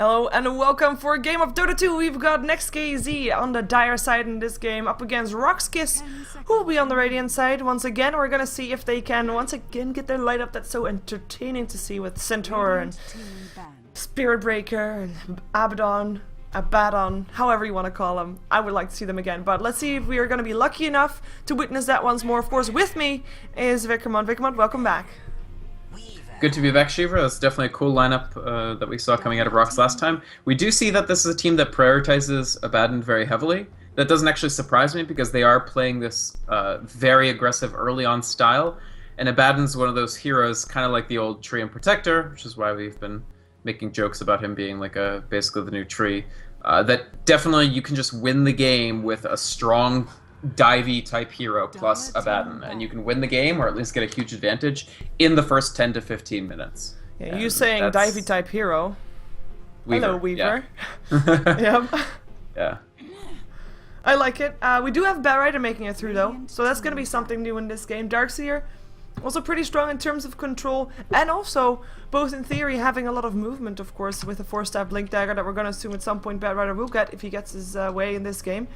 Hello and welcome for a game of Dota 2. We've got NEXT.kz on the dire side in this game up against RoX.KIS, who will be on the Radiant side. Once again, we're gonna see if they can once again get their light up that's so entertaining to see with Centaur and Spirit Breaker and Abaddon, however you want to call them. I would like to see them again, but let's see if we are gonna be lucky enough to witness that once more. Of course, with me is Vykromond. Vykromond, welcome back. Good to be back, Sheever. That's definitely a cool lineup that we saw coming out of RoX last time. We do see that this is a team that prioritizes Abaddon very heavily. That doesn't actually surprise me because they are playing this very aggressive early on style. And Abaddon's one of those heroes, kind of like the old Tree and Protector, which is why we've been making jokes about him being like basically the new Tree. That definitely you can just win the game with a strong divey type hero plus Abaddon, and you can win the game or at least get a huge advantage in the first 10 to 15 minutes. Yeah, you saying divey type hero. Weaver. Hello, Weaver. Yeah. Yep. Yeah. I like it. We do have Batrider making it through though, so that's gonna be something new in this game. Darkseer, also pretty strong in terms of control, and also, both in theory, having a lot of movement, of course, with the 4-stab Blink Dagger that we're gonna assume at some point Batrider will get if he gets his way in this game.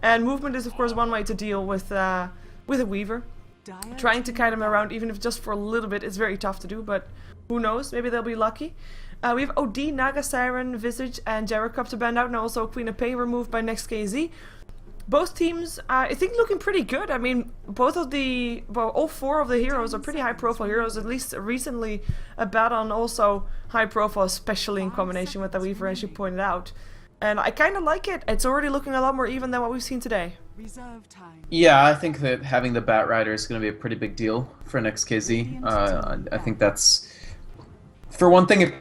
And movement is, of course, one way to deal with a Weaver. Trying to kite him around, even if just for a little bit, is very tough to do, but who knows, maybe they'll be lucky. We have OD, Naga Siren, Visage, and Jericho to band out, and also Queen of Pain removed by NEXT.kz. Both teams, I think, looking pretty good. I mean, all four of the heroes are pretty high-profile heroes, at least recently. Abaddon also high-profile, especially in combination with the Weaver, as you pointed out. And I kind of like it. It's already looking a lot more even than what we've seen today. Yeah, I think that having the Batrider is going to be a pretty big deal for NEXT.kz. I think that's, for one thing,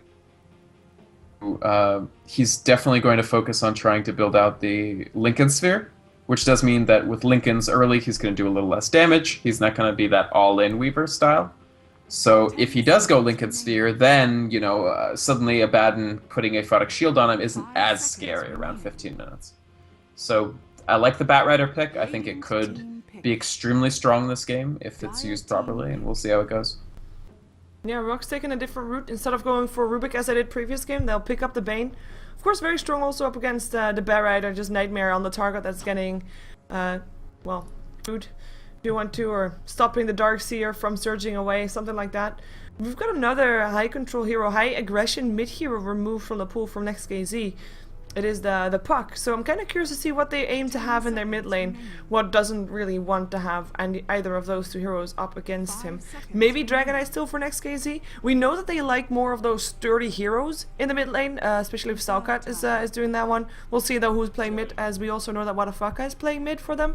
he's definitely going to focus on trying to build out the Lincoln Sphere, which does mean that with Lincoln's early, he's going to do a little less damage. He's not going to be that all-in Weaver style. So if he does go Lincoln Sphere, then, you know, suddenly Abaddon putting a Photic Shield on him isn't as scary around 15 minutes. So I like the Batrider pick. I think it could be extremely strong this game if it's used properly, and we'll see how it goes. Yeah, RoX taking a different route. Instead of going for Rubik as I did previous game, they'll pick up the Bane. Of course, very strong also up against the Batrider, just Nightmare on the target that's getting, well, food. If you want to, or stopping the Darkseer from surging away, something like that. We've got another high control hero, high aggression mid hero removed from the pool from NEXT.kz. It is the Puck, so I'm kind of curious to see what they aim to have in their mid lane, what doesn't really want to have either of those two heroes up against him. Maybe Dragonite still for NEXT.kz. We know that they like more of those sturdy heroes in the mid lane, especially if Stalkat is doing that one. We'll see though who's playing mid, as we also know that Wadafaka is playing mid for them.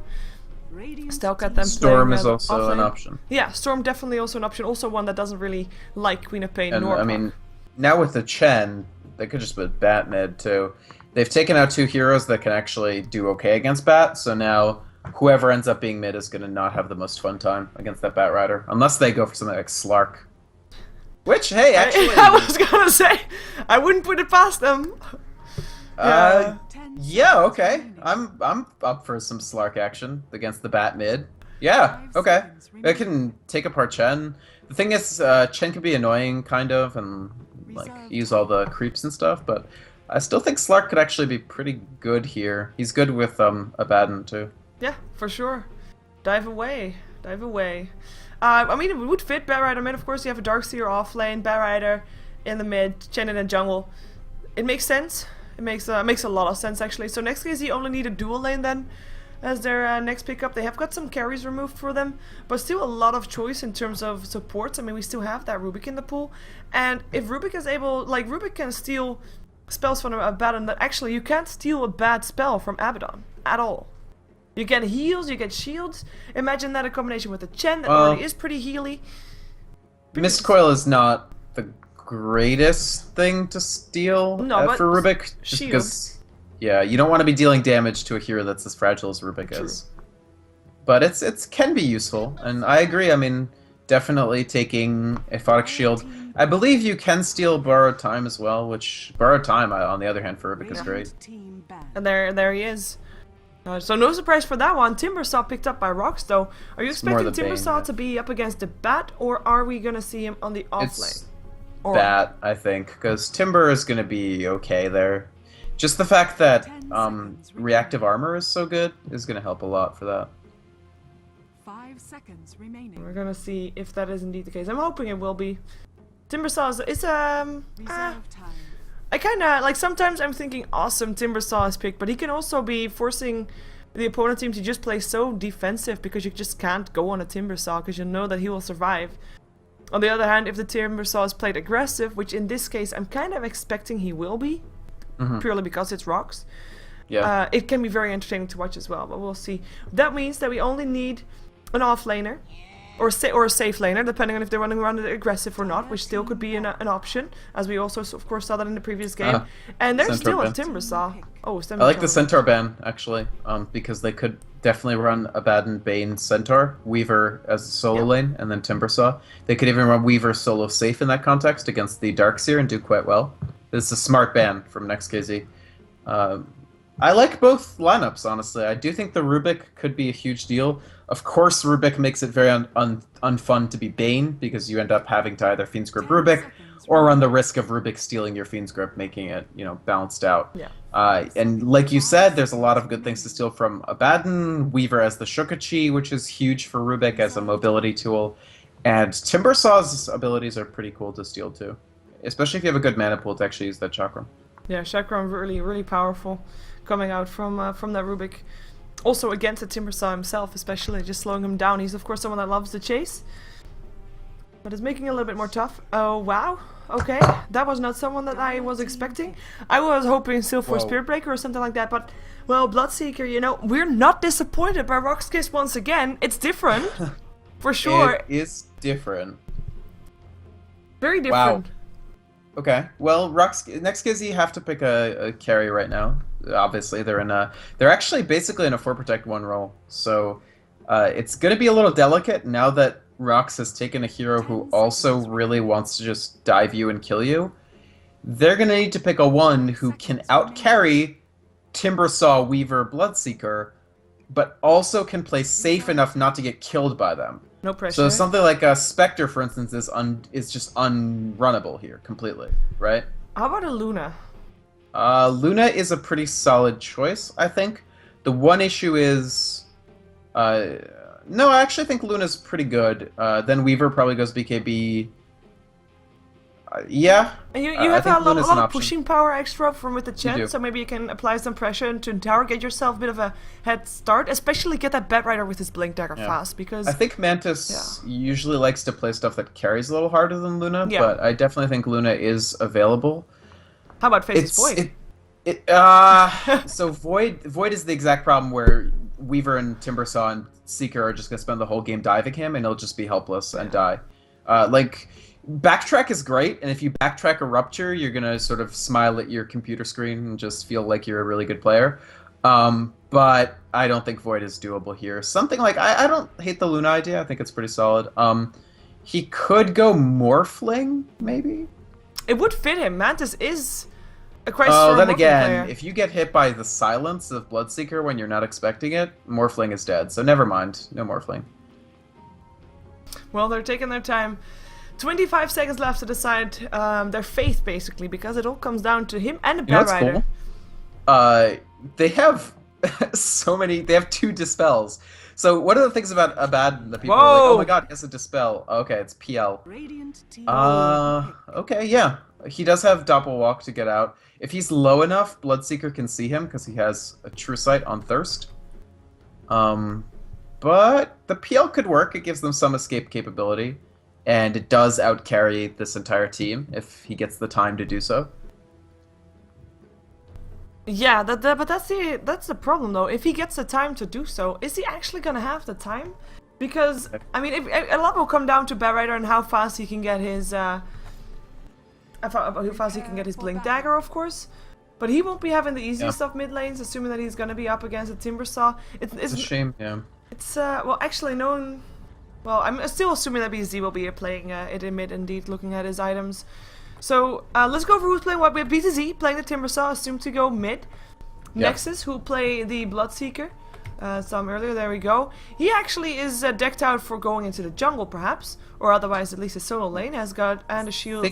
Storm is also an option. Yeah, Storm definitely also an option. Also one that doesn't really like Queen of Pain and nor I mean, now with the Chen, they could just put Bat mid too. They've taken out two heroes that can actually do okay against Bat, so now whoever ends up being mid is going to not have the most fun time against that Batrider, unless they go for something like Slark. Which, hey, actually... I was gonna say, I wouldn't put it past them. Yeah, okay. I'm up for some Slark action against the Bat mid. Yeah, okay. I can take apart Chen. The thing is, Chen can be annoying, kind of, and like use all the creeps and stuff, but I still think Slark could actually be pretty good here. He's good with Abaddon too. Yeah, for sure. Dive away. Dive away. I mean, it would fit Batrider mid, of course. You have a Darkseer off lane, Batrider in the mid, Chen in the jungle. It makes sense. It makes a lot of sense, actually. So NEXT.kz only need a dual lane then as their next pickup. They have got some carries removed for them, but still a lot of choice in terms of supports. I mean, we still have that Rubik in the pool. And if Rubik is able, like, Rubik can steal spells from Abaddon, that actually you can't steal a bad spell from Abaddon at all. You get heals, you get shields. Imagine that in combination with the Chen that already is pretty healy. Mist Coil is not the greatest thing to steal for Rubik, just because, yeah, you don't want to be dealing damage to a hero that's as fragile as Rubik is. But it can be useful, and I agree. I mean, definitely taking a Photic Shield. I believe you can steal Borrowed Time as well, which Borrowed Time, on the other hand, for Rubik is great. And there he is. So no surprise for that one. Timbersaw picked up by RoX though. Are you expecting Timbersaw to be up against the Bat, or are we gonna see him on the off lane? Bat, I think, because Timber is going to be okay there. Just the fact that reactive armor is so good is going to help a lot for that. 5 seconds remaining. We're gonna see if that is indeed the case. I'm hoping it will be. Timbersaw is I kinda like, sometimes I'm thinking awesome Timbersaw is picked, but he can also be forcing the opponent team to just play so defensive because you just can't go on a Timbersaw because you know that he will survive. On the other hand, if the Timbersaw is played aggressive, which in this case I'm kind of expecting he will be, purely because it's RoX, Yeah. it can be very entertaining to watch as well, but we'll see. That means that we only need an off laner, or a safe laner, depending on if they're running around aggressive or not, which still could be an option, as we also of course saw that in the previous game. And there's still a Timbersaw. Oh, I like the Centaur ban, actually, because they could definitely run Abaddon, Bane, Centaur, Weaver as a solo lane, and then Timbersaw. They could even run Weaver solo safe in that context against the Darkseer and do quite well. This is a smart ban from NEXT.kz. I like both lineups, honestly. I do think the Rubik could be a huge deal. Of course, Rubik makes it very unfun to be Bane, because you end up having to either Fiend's Grip Rubik, or run the risk of Rubik stealing your Fiend's Grip, making it, you know, balanced out. Yeah. And like you said, there's a lot of good things to steal from Abaddon, Weaver as the Shukachi, which is huge for Rubik as a mobility tool, and Timbersaw's abilities are pretty cool to steal too, especially if you have a good mana pool to actually use that Chakram. Yeah, Chakram really powerful, coming out from that Rubik. Also against the Timbersaw himself, especially, just slowing him down. He's of course someone that loves the chase, but it's making it a little bit more tough. Oh wow, okay, that was not someone that I was expecting. I was hoping still for Spirit Breaker or something like that, but well, Bloodseeker, you know, we're not disappointed by RoX.KIS once again. It's different, for sure. It is different. Very different. Wow. Okay, well, NEXT.kz have to pick a carry right now. Obviously, they're actually basically in a 4 protect 1 role, so it's going to be a little delicate now that RoX has taken a hero who also really wants to just dive you and kill you. They're going to need to pick a one who can outcarry Timbersaw, Weaver, Bloodseeker, but also can play safe enough not to get killed by them. No pressure. So something like a Spectre, for instance, is just unrunnable here completely, right? How about a Luna? Luna is a pretty solid choice, I think. The one issue is, no, I actually think Luna's pretty good. Then Weaver probably goes BKB. Yeah. And you have a lot of pushing power extra from with the Chen, so maybe you can apply some pressure into tower, get yourself a bit of a head start, especially get that Bat Rider with his Blink Dagger fast, because... I think Mantis usually likes to play stuff that carries a little harder than Luna, but I definitely think Luna is available. How about Face's Void? So Void is the exact problem where Weaver and Timbersaw and Seeker are just going to spend the whole game diving him, and he'll just be helpless and die. Like... Backtrack is great, and if you backtrack a Rupture, you're gonna sort of smile at your computer screen and just feel like you're a really good player. But I don't think Void is doable here. Something like, I don't hate the Luna idea, I think it's pretty solid. He could go Morphling, maybe? It would fit him. Mantis is a quite strong then again, player. If you get hit by the silence of Bloodseeker when you're not expecting it, Morphling is dead, so never mind, no Morphling. Well, they're taking their time. 25 seconds left to decide their faith, basically, because it all comes down to him and the Bat Rider. Cool? They have so many. They have 2 dispels. So one of the things about Abaddon that people are like, oh my god, he has a dispel. Okay, it's PL. Okay, yeah. He does have Doppelwalk to get out. If he's low enough, Bloodseeker can see him because he has a True Sight on Thirst. But the PL could work. It gives them some escape capability. And it does outcarry this entire team if he gets the time to do so. Yeah, but that's the problem though. If he gets the time to do so, is he actually gonna have the time? Because I mean, a lot will come down to Bat Rider and how fast he can get his how fast he can get his Blink Dagger, of course. But he won't be having the easiest of mid lanes, assuming that he's gonna be up against a Timbersaw. It's a shame, yeah. It's well, actually, no one. Well, I'm still assuming that BZ will be playing it in mid, indeed, looking at his items. So, let's go over who's playing what. We have BTZ playing the Timbersaw, assumed to go mid. Nexus, who play the Bloodseeker. Saw him earlier, there we go. He actually is decked out for going into the jungle, perhaps. Or otherwise, at least a solo lane has got, and a shield.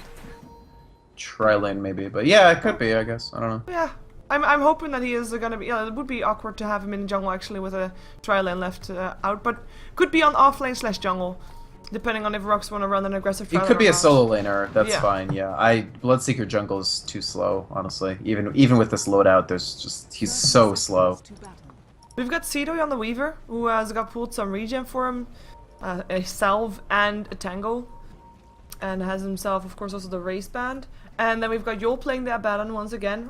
tri-lane maybe. But yeah, it could be, I guess. I don't know. Yeah. I'm hoping that he is gonna be. Yeah, it would be awkward to have him in jungle actually with a tri-lane left out, but could be on off-lane / jungle, depending on if RoX want to run an aggressive He tri-lane. could be or a not. solo laner. That's Yeah. fine. Yeah, Bloodseeker jungle is too slow, honestly. Even with this loadout, he's so slow. We've got Sidoi on the Weaver, who has got pulled some regen for him, a salve and a tango, and has himself, of course, also the race band. And then we've got Yol playing the Abaddon once again,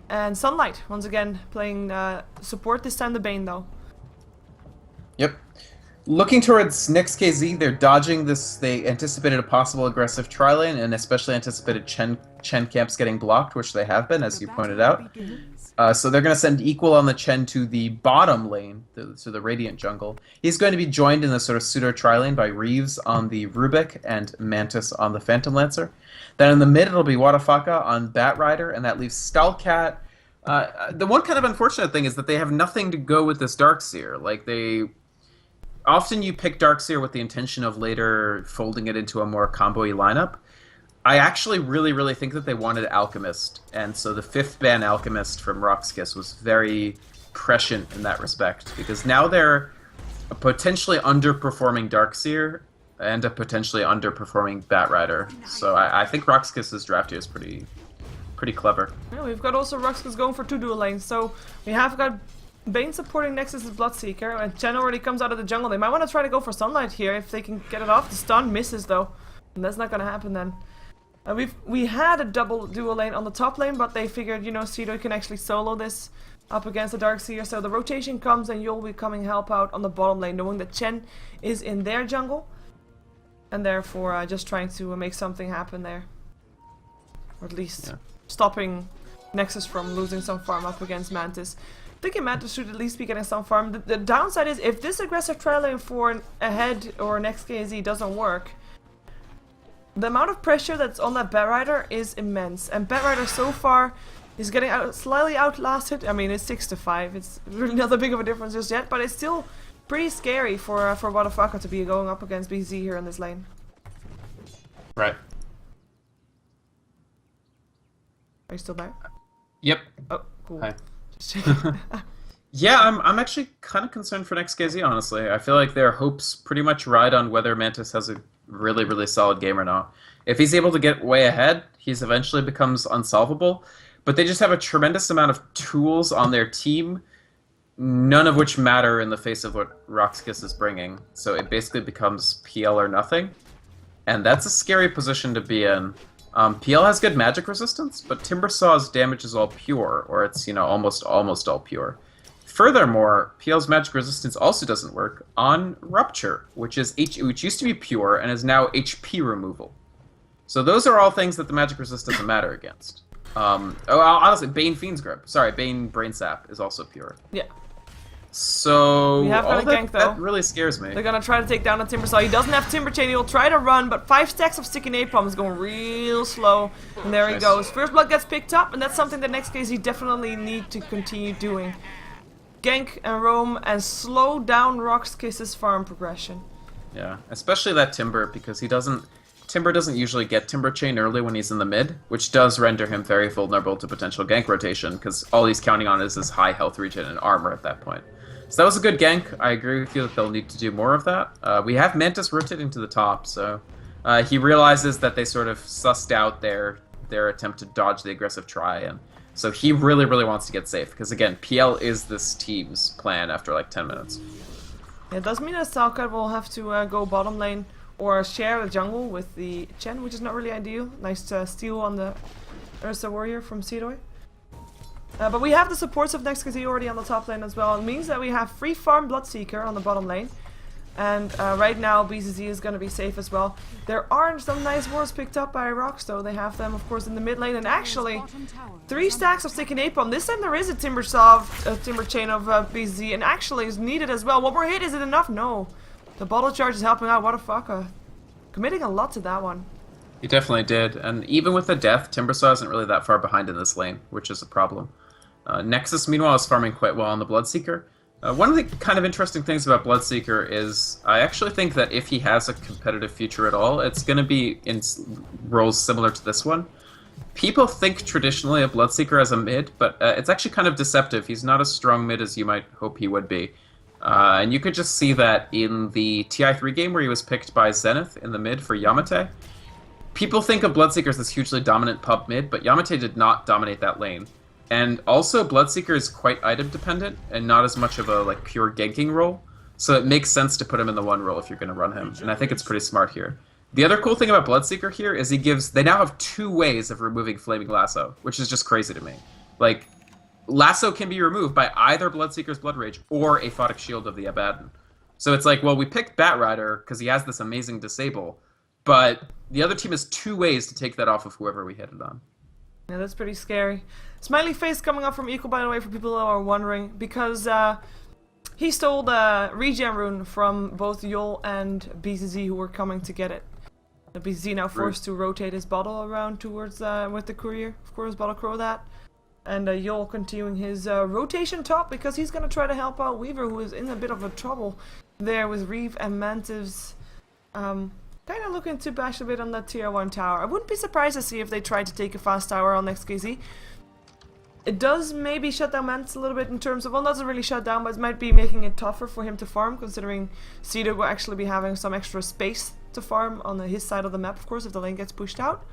and Sunlight once again playing support. This time the Bane though. Yep. Looking towards NEXT.kz, they're dodging this. They anticipated a possible aggressive tri-lane, and especially anticipated Chen camps getting blocked, which they have been, as you pointed out. So they're going to send Equal on the Chen to the bottom lane, to the Radiant jungle. He's going to be joined in the sort of pseudo tri-lane by Reeves on the Rubik and Mantis on the Phantom Lancer. Then in the mid, it'll be Wadafaka on Bat Rider, and that leaves Stalcat. The one kind of unfortunate thing is that they have nothing to go with this Darkseer. Like, often you pick Darkseer with the intention of later folding it into a more combo-y lineup. I actually really think that they wanted Alchemist, and so the 5th ban Alchemist from RoX.KIS was very prescient in that respect, because now they're a potentially underperforming Darkseer and a potentially underperforming Bat Rider. So I think RoX.KIS's draft here is pretty clever. Yeah, we've got also RoX.KIS going for 2 dual lanes, so we have got Bane supporting Nexus's Bloodseeker, and Chen already comes out of the jungle. They might want to try to go for Sunlight here if they can get it off. The stun misses though, and that's not going to happen then. We had a double dual lane on the top lane, but they figured, you know, Sidoi can actually solo this up against the Darkseer, so the rotation comes and you'll be coming help out on the bottom lane, knowing that Chen is in their jungle, and therefore just trying to make something happen there. Or at least stopping Nexus from losing some farm up against Mantis. Thinking Mantis should at least be getting some farm. The downside is, if this aggressive tri lane for a head or NEXT.kz doesn't work, the amount of pressure that's on that Bat Rider is immense, and Bat Rider so far is getting slightly outlasted. I mean, it's 6-5. It's really not that big of a difference just yet, but it's still pretty scary for Wadafaka to be going up against BZ here in this lane. Right. Are you still there? Yep. Oh, cool. Hi. Just checking. Yeah, I'm actually kind of concerned for NEXT.kz, honestly. I feel like their hopes pretty much ride on whether Mantis has a really solid game or not. If he's able to get way ahead, he's eventually becomes unsolvable. But they just have a tremendous amount of tools on their team, none of which matter in the face of what RoX.KIS is bringing. So it basically becomes PL or nothing. And that's a scary position to be in. PL has good magic resistance, but Timbersaw's damage is all pure, or it's, you know, almost all pure. Furthermore, PL's magic resistance also doesn't work on Rupture, which used to be pure and is now HP removal. So those are all things that the magic resist doesn't matter against. Honestly, Bane Fiend's Grip. Sorry, Bane Brain Sap is also pure. Yeah. So We have got a gank, though. that really scares me. They're gonna try to take down the Timbersaw. He doesn't have Timber Chain. He'll try to run, but 5 stacks of Sticky Napalm is going real slow. And there he Nice. goes. First Blood gets picked up, and that's something that NEXT.kz definitely need to continue doing. Gank and roam and slow down RoX.KIS's farm progression. Yeah, especially that Timber, because Timber doesn't usually get Timber Chain early when he's in the mid, which does render him very vulnerable to potential gank rotation, because all he's counting on is his high health regen and armor at that point. So that was a good gank. I agree with you that they'll need to do more of that. We have Mantis rotating to the top, so he realizes that they sort of sussed out their attempt to dodge the aggressive try, and so he really wants to get safe, because again, PL is this team's plan after like 10 minutes. It does mean that Stalker will have to go bottom lane or share the jungle with the Chen, which is not really ideal. Nice steal on the Ursa Warrior from Sidoi. But we have the supports of NEXT.kz already on the top lane as well. It means that we have free farm Bloodseeker on the bottom lane. And right now BZZ is going to be safe as well. There are some nice wards picked up by RoX, though. They have them, of course, in the mid lane. And actually, 3 stacks of Sticky Napalm. This time there is a Timber Chain of BZZ, and actually is needed as well. One more hit, is it enough? No. The bottle charge is helping out. What a fucker. Committing a lot to that one. He definitely did, and even with the death, Timbersaw isn't really that far behind in this lane, which is a problem. Nexus, meanwhile, is farming quite well on the Bloodseeker. One of the kind of interesting things about Bloodseeker is I actually think that if he has a competitive future at all, it's going to be in roles similar to this one. People think traditionally of Bloodseeker as a mid, but it's actually kind of deceptive. He's not as strong mid as you might hope he would be. And you could just see that in the TI3 game where he was picked by Zenith in the mid for Yamate. People think of Bloodseeker as this hugely dominant pub mid, but Yamate did not dominate that lane. And also, Bloodseeker is quite item dependent and not as much of a like pure ganking role. So it makes sense to put him in the one role if you're going to run him, and I think it's pretty smart here. The other cool thing about Bloodseeker here is they now have 2 ways of removing Flaming Lasso, which is just crazy to me. Like, Lasso can be removed by either Bloodseeker's Blood Rage or a Photic Shield of the Abaddon. So it's like, well, we picked Batrider because he has this amazing disable, but the other team has 2 ways to take that off of whoever we hit it on. Yeah, that's pretty scary. Smiley face coming up from Equal, by the way, for people who are wondering, because he stole the regen rune from both Yol and BCZ who were coming to get it. The BCZ now forced to rotate his bottle around towards with the courier, of course, Bottle Crow that. And Yol continuing his rotation top because he's going to try to help out Weaver, who is in a bit of a trouble there with Reeve and Mantives. Kind of looking to bash a bit on that tier 1 tower. I wouldn't be surprised to see if they tried to take a fast tower on NEXT.kz. It does maybe shut down Mantis a little bit in terms of, well, not doesn't really shut down, but it might be making it tougher for him to farm, considering Cedar will actually be having some extra space to farm on his side of the map, of course, if the lane gets pushed out.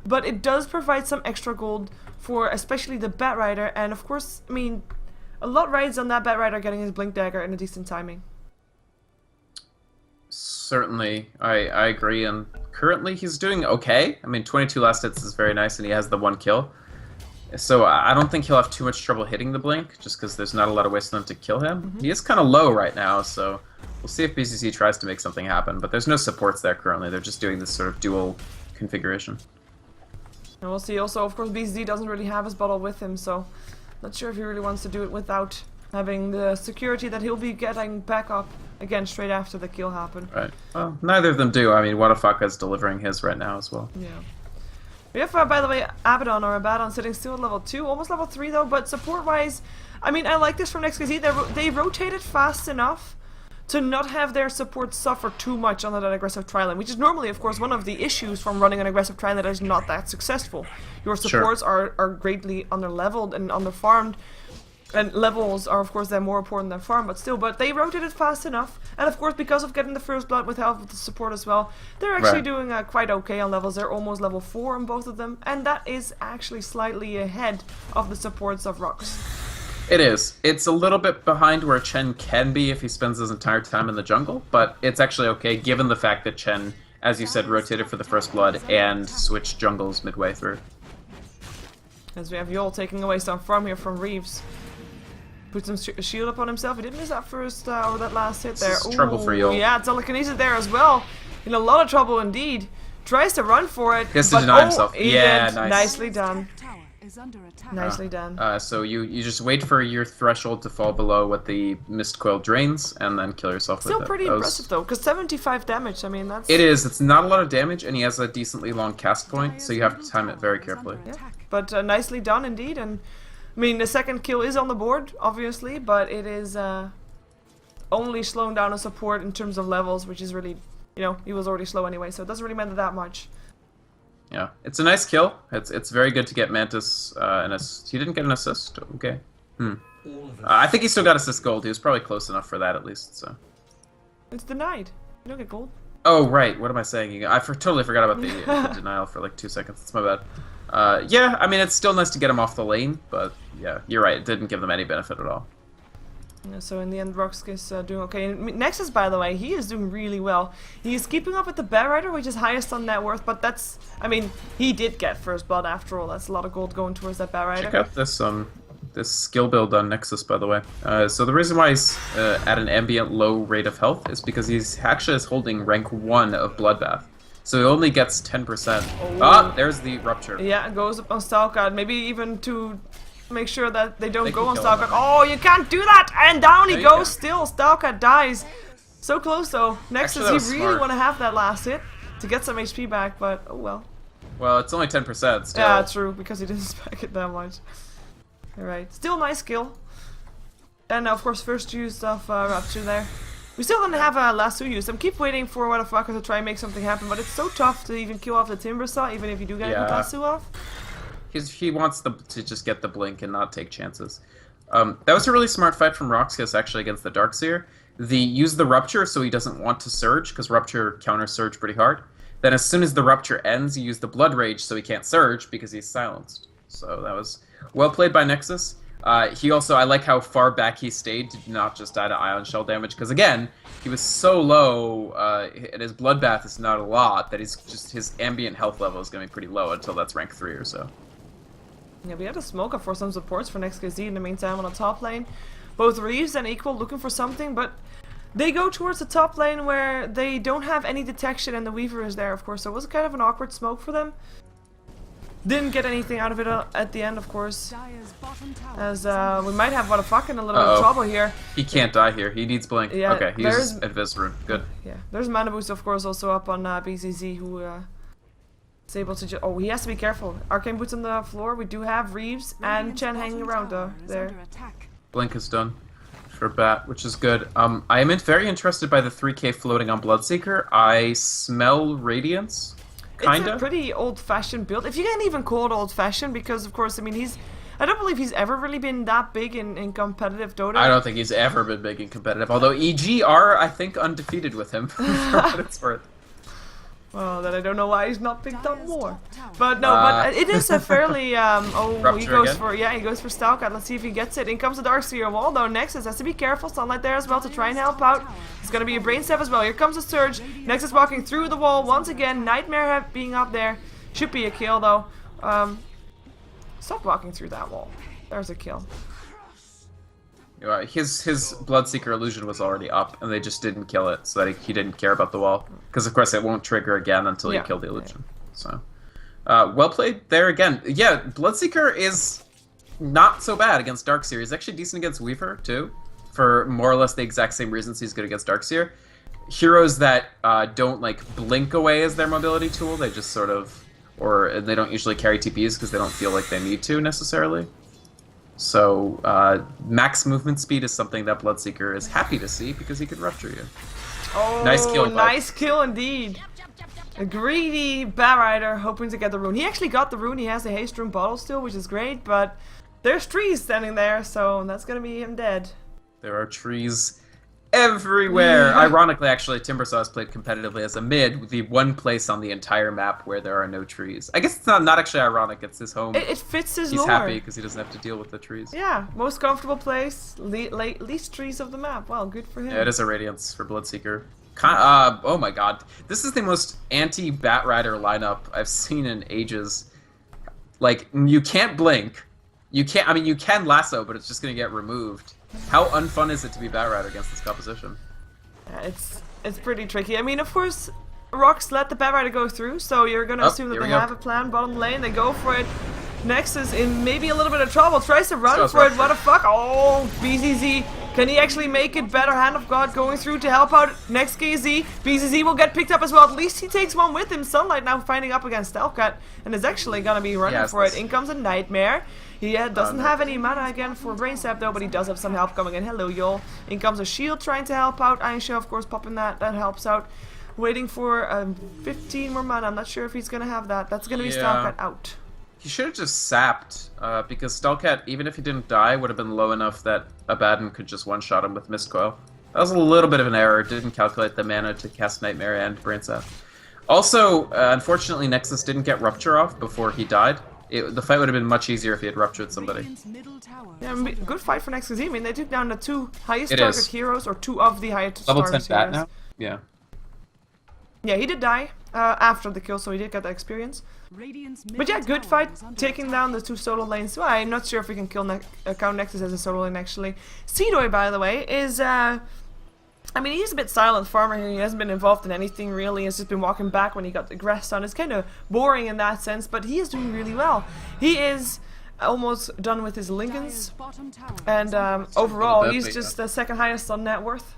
But it does provide some extra gold for especially the Batrider, and of course, I mean, a lot rides on that Batrider getting his Blink Dagger in a decent timing. Certainly, I agree, and currently he's doing okay. I mean, 22 last hits is very nice, and he has the 1 kill. So I don't think he'll have too much trouble hitting the Blink, just because there's not a lot of ways for them to kill him. He is kind of low right now, so we'll see if BCC tries to make something happen, but there's no supports there currently. They're just doing this sort of dual configuration. And we'll see also, of course, BCZ doesn't really have his bottle with him, so not sure if he really wants to do it without having the security that he'll be getting back up again straight after the kill happened. Right. Well, neither of them do. I mean, Wadafaka is delivering his right now as well. Yeah. We have, by the way, Abaddon sitting still at level 2, almost level 3 though, but support-wise, I mean, I like this from NEXT.kz. They rotated fast enough to not have their support suffer too much on that aggressive tri-lane, which is normally, of course, one of the issues from running an aggressive tri-lane that is not that successful. Your supports are greatly under-leveled and under-farmed, and levels are, of course, they're more important than farm, but still. But they rotated fast enough, and of course, because of getting the first blood with help of the support as well, they're actually doing quite okay on levels. They're almost level 4 on both of them, and that is actually slightly ahead of the supports of RoX. It is. It's a little bit behind where Chen can be if he spends his entire time in the jungle, but it's actually okay given the fact that Chen, as you said, rotated for the first blood and switched jungles midway through. As we have Yol taking away some farm here from Reeves. Put some shield up on himself. He didn't miss that first or that last hit there. Ooh, trouble for Yol. Yeah, telekinesis there as well. In a lot of trouble indeed. Tries to run for it. He has to deny himself. Yeah, nice. Nicely done. Tower is under attack. Nicely done. So you just wait for your threshold to fall below what the mist coil drains, and then kill yourself with it. Still pretty impressive though, because 75 damage. I mean, that's. It is. It's not a lot of damage, and he has a decently long cast point, so you have to time it very carefully. Yeah. But nicely done indeed, and. I mean, the second kill is on the board, obviously, but it is only slowing down a support in terms of levels, which is really, you know, he was already slow anyway, so it doesn't really matter that much. Yeah, it's a nice kill. It's very good to get Mantis an assist. He didn't get an assist? Okay. I think he still got assist gold. He was probably close enough for that at least, so. It's denied. You don't get gold. Oh, right. What am I saying? I totally forgot about the denial for like 2 seconds. That's my bad. Yeah, I mean, it's still nice to get him off the lane, but yeah, you're right. It didn't give them any benefit at all. Yeah, so in the end, RoX.KIS doing okay. And Nexus, by the way, he is doing really well. He is keeping up with the Batrider, which is highest on net worth, but that's, I mean, he did get first blood after all. That's a lot of gold going towards that Batrider. Check out this skill build on Nexus, by the way. So the reason why he's at an ambient low rate of health is because he's actually is holding rank 1 of Bloodbath. So he only gets 10%. Ah, there's the rupture. Yeah, it goes up on Stalkard. Maybe even to make sure that they don't go on Stalkard. Oh, you can't do that! And down he goes still. Stalkard dies. So close though. Nexus, he really want to have that last hit to get some HP back, but oh well. Well, it's only 10% still. Yeah, true, because he didn't spec it that much. Alright, still nice kill. And of course, first use of Rupture there. We still don't have a lasso used. I keep waiting for Wadafaka to try and make something happen, but it's so tough to even kill off the Timber Saw, even if you do get a lasso off. He wants to just get the blink and not take chances. That was a really smart fight from RoX.KIS actually against the Darkseer. Use the Rupture so he doesn't want to Surge, because Rupture counters Surge pretty hard. Then as soon as the Rupture ends, you use the Blood Rage so he can't Surge because he's silenced. So that was well played by Nexus. He also, I like how far back he stayed to not just die to Ion Shell damage, because again, he was so low, and his Bloodbath is not a lot, that his ambient health level is going to be pretty low until that's rank 3 or so. Yeah, we had a smoker for some supports for NEXT.kz in the meantime on the top lane. Both Reeves and Equal looking for something, but they go towards the top lane where they don't have any detection and the Weaver is there, of course, so it was kind of an awkward smoke for them. Didn't get anything out of it at the end, of course, as we might have what a fucking a little bit of trouble here. He can't die here. He needs Blink. Yeah, okay, he uses Advis Rune. Good. Yeah, there's Mana Boost, of course, also up on BZZ, who is able to oh, he has to be careful. Arcane Boots on the floor. We do have Reeves and Chen hanging around there. Blink is done for Bat, which is good. I am very interested by the 3k floating on Bloodseeker. I smell Radiance. Kinda. It's a pretty old-fashioned build, if you can even call it old-fashioned, because of course, I mean, I don't believe he's ever really been that big in competitive Dota. I don't think he's ever been big in competitive, although EG are, I think, undefeated with him, for what it's worth. Well, then I don't know why he's not picked up more. But no, but it is a fairly, he goes for Stalkat. Let's see if he gets it. In comes the Darkseer wall, though. Nexus has to be careful. Sunlight there as well to try and help out. It's going to be a brain step as well. Here comes a Surge. Nexus walking through the wall once again. Nightmare being up there. Should be a kill, though. Stop walking through that wall. There's a kill. His Bloodseeker illusion was already up, and they just didn't kill it, so that he didn't care about the wall. Because, of course, it won't trigger again until you kill the illusion. So, well played there again. Yeah, Bloodseeker is not so bad against Darkseer. He's actually decent against Weaver, too, for more or less the exact same reasons he's good against Darkseer. Heroes that don't, like, blink away as their mobility tool, they just sort of... or they don't usually carry TPs because they don't feel like they need to, necessarily. So, max movement speed is something that Bloodseeker is happy to see because he can rupture you. Oh, nice kill indeed. A greedy Batrider hoping to get the rune. He actually got the rune. He has a haste rune bottle still, which is great, but there's trees standing there, so that's gonna be him dead. There are trees everywhere. Ironically, actually, Timbersaw has played competitively as a mid, the one place on the entire map where there are no trees. I guess it's not actually ironic, it's his home. It fits his lore. He's happy because he doesn't have to deal with the trees. Yeah, most comfortable place, least trees of the map. Well, good for him. Yeah, it is a Radiance for Bloodseeker. Oh my god. This is the most anti-Batrider lineup I've seen in ages. Like, you can't blink. You can lasso, but it's just gonna get removed. How unfun is it to be Batrider against this composition? Yeah, it's pretty tricky. I mean, of course, RoX let the Batrider go through, so you're gonna assume that they have a plan. Bottom lane, they go for it. Nexus in maybe a little bit of trouble, tries to run for it. What the fuck? Oh, BZZ. Can he actually make it better? Hand of God going through to help out NEXT.kz. BZZ will get picked up as well. At least he takes one with him. Sunlight now fighting up against Stalkat and is actually gonna be running for it. In comes a Nightmare. He doesn't have any mana again for Brain Sap though, but he does have some help coming in. Hello, y'all. In comes a Shield trying to help out. Iron Shell, of course, popping that helps out. Waiting for 15 more mana. I'm not sure if he's gonna have that. That's gonna be Stalkat out. He should have just sapped, because Stalkat, even if he didn't die, would have been low enough that Abaddon could just one-shot him with Mist Coil. That was a little bit of an error. Didn't calculate the mana to cast Nightmare and Brain Sap. Also, unfortunately, Nexus didn't get Rupture off before he died. The fight would have been much easier if he had ruptured somebody. Yeah, good fight for NEXT.kz. I mean, they took down the two highest target heroes, or two of the highest level target 10 heroes. Bat now? Yeah. Yeah, he did die after the kill, so he did get the experience. But yeah, good fight, taking down the two solo lanes. Well, I'm not sure if we can count Nexus as a solo lane, actually. Seedoy, by the way, is... I mean, he's a bit silent farmer here. He hasn't been involved in anything really. He's just been walking back when he got the grass on. It's kind of boring in that sense, but he is doing really well. He is almost done with his Lincolns, and overall, he's just the second highest on net worth.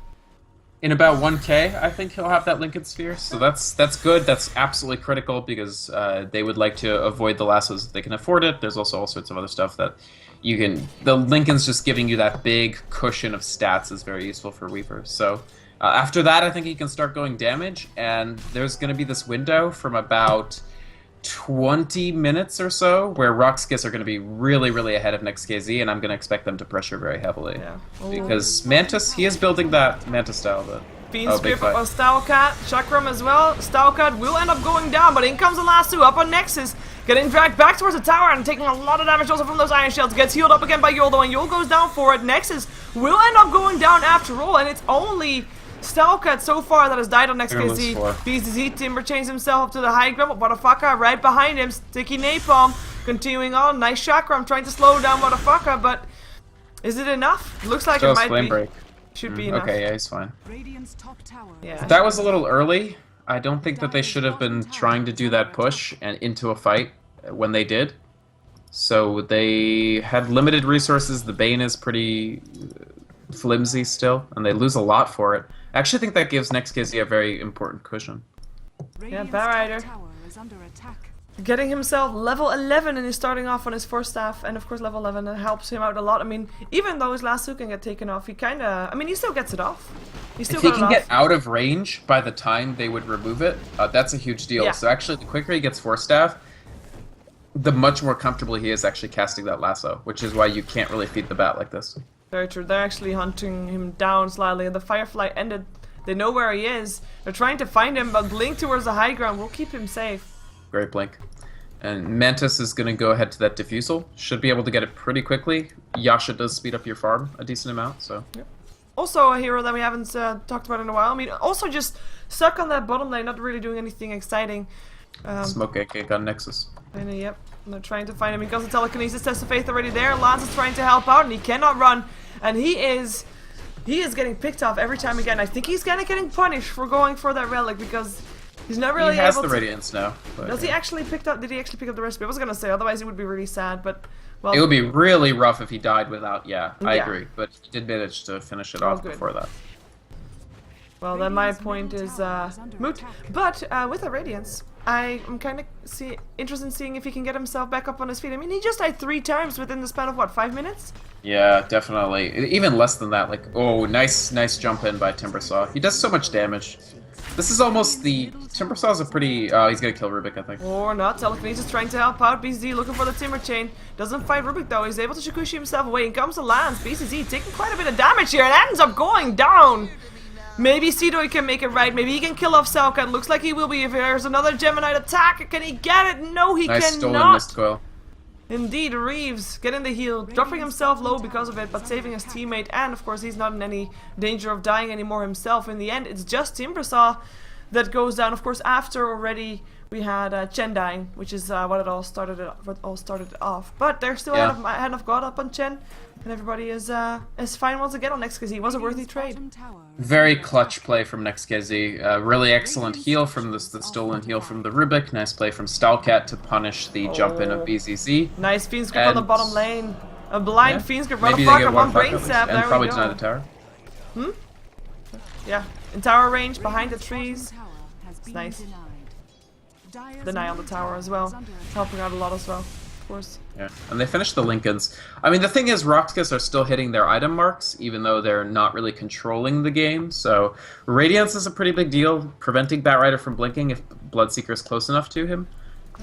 In about 1k, I think he'll have that Lincoln Sphere, so that's good. That's absolutely critical because they would like to avoid the lassos if they can afford it. There's also all sorts of other stuff that you can... The Lincoln's just giving you that big cushion of stats is very useful for Weaver. So after that, I think he can start going damage, and there's going to be this window from about 20 minutes or so where RoX.KIS are going to be really, really ahead of NEXT.kz, and I'm going to expect them to pressure very heavily. Yeah. Because Mantis, he is building that Mantis style, but... Fiend Script up on Stalcat, Chakram as well. Stalcat will end up going down, but in comes the last two up on Nexus. Getting dragged back towards the tower and taking a lot of damage also from those iron shields. Gets healed up again by Yul though, and Yul goes down for it. Nexus will end up going down after all, and it's only Stalcat so far that has died on NEXT.kz. BZZ Timber chains himself up to the high ground, but Motherfucker right behind him. Sticky Napalm continuing on. Nice Chakram trying to slow down Motherfucker, but is it enough? Looks like it might be. Break. Should be enough. Okay, yeah, he's fine. Yeah. That was a little early. I don't think that they should have been trying to do that push and into a fight when they did. So they had limited resources. The Bane is pretty flimsy still, and they lose a lot for it. I actually think that gives NEXT.kz a very important cushion. Yeah, Barrider getting himself level 11 and he's starting off on his first staff, and of course level 11 helps him out a lot. I mean, even though his last hook can get taken off, he kinda, I mean, he still gets it off. If he can get out of range by the time they would remove it, that's a huge deal. Yeah. So actually, the quicker he gets 4-staff, the much more comfortable he is actually casting that lasso, which is why you can't really feed the bat like this. Very true. They're actually hunting him down slightly, and the Firefly ended. They know where he is. They're trying to find him, but Blink towards the high ground will keep him safe. Great Blink. And Mantis is going to go ahead to that Diffusal. Should be able to get it pretty quickly. Yasha does speed up your farm a decent amount, so... Yep. Also a hero that we haven't talked about in a while. I mean, also just stuck on that bottom lane, not really doing anything exciting. Smoke AK on Nexus. And yep, they're trying to find him. He goes to telekinesis, test of faith already there. Lance is trying to help out, and he cannot run. And he is getting picked off every time again. I think he's kind of getting punished for going for that relic because he's not really he has able the to... Radiance now. Does he actually pick up? Did he actually pick up the recipe? I was gonna say, otherwise it would be really sad. But well, it would be really rough if he died without. Yeah, I Yeah. agree. But he did manage to finish it off good. before that. well, then my point is moot. But with the Radiance, I am kind of interested in seeing if he can get himself back up on his feet. I mean, he just died 3 times within the span of what, 5 minutes? Yeah, definitely. Even less than that. Like, oh, nice jump in by Timbersaw. He does so much damage. This is almost the... Timbersaw's a pretty... he's gonna kill Rubik, I think. Or not. Telekinesis trying to help out. BCZ looking for the Timber Chain. Doesn't fight Rubik though. He's able to Shikushi himself away. In comes the Lance. BCZ taking quite a bit of damage here and ends up going down. Maybe Sidoi can make it right. Maybe he can kill off Selkat. Looks like he will be if there's another Gemini attack. Can he get it? No, he Nice cannot. stolen mist coil. Indeed, Reeves getting the heal, dropping himself low because of it, but saving his teammate, and of course he's not in any danger of dying anymore himself. In the end, it's just Timbersaw that goes down. Of course, after already we had Chen dying, which is what it all started off. But they're still ahead of God up on Chen, and everybody is fine once again on NEXT.kz. It was a worthy trade. Very clutch play from NEXT.kz. Really excellent heal from the stolen heal from the Rubik. Nice play from Stalcat to punish the jump in of BZZ. Nice Fiend Script on the bottom lane. A blind Fiend Script, right Maybe one brain sap. And probably deny the tower. Yeah, in tower range, behind the trees. It's nice. Deny on the tower as well, helping out a lot as well, of course. Yeah, and they finished the Lincolns. I mean, the thing is, RoX.KIS are still hitting their item marks, even though they're not really controlling the game. So, Radiance is a pretty big deal, preventing Batrider from blinking if Bloodseeker is close enough to him.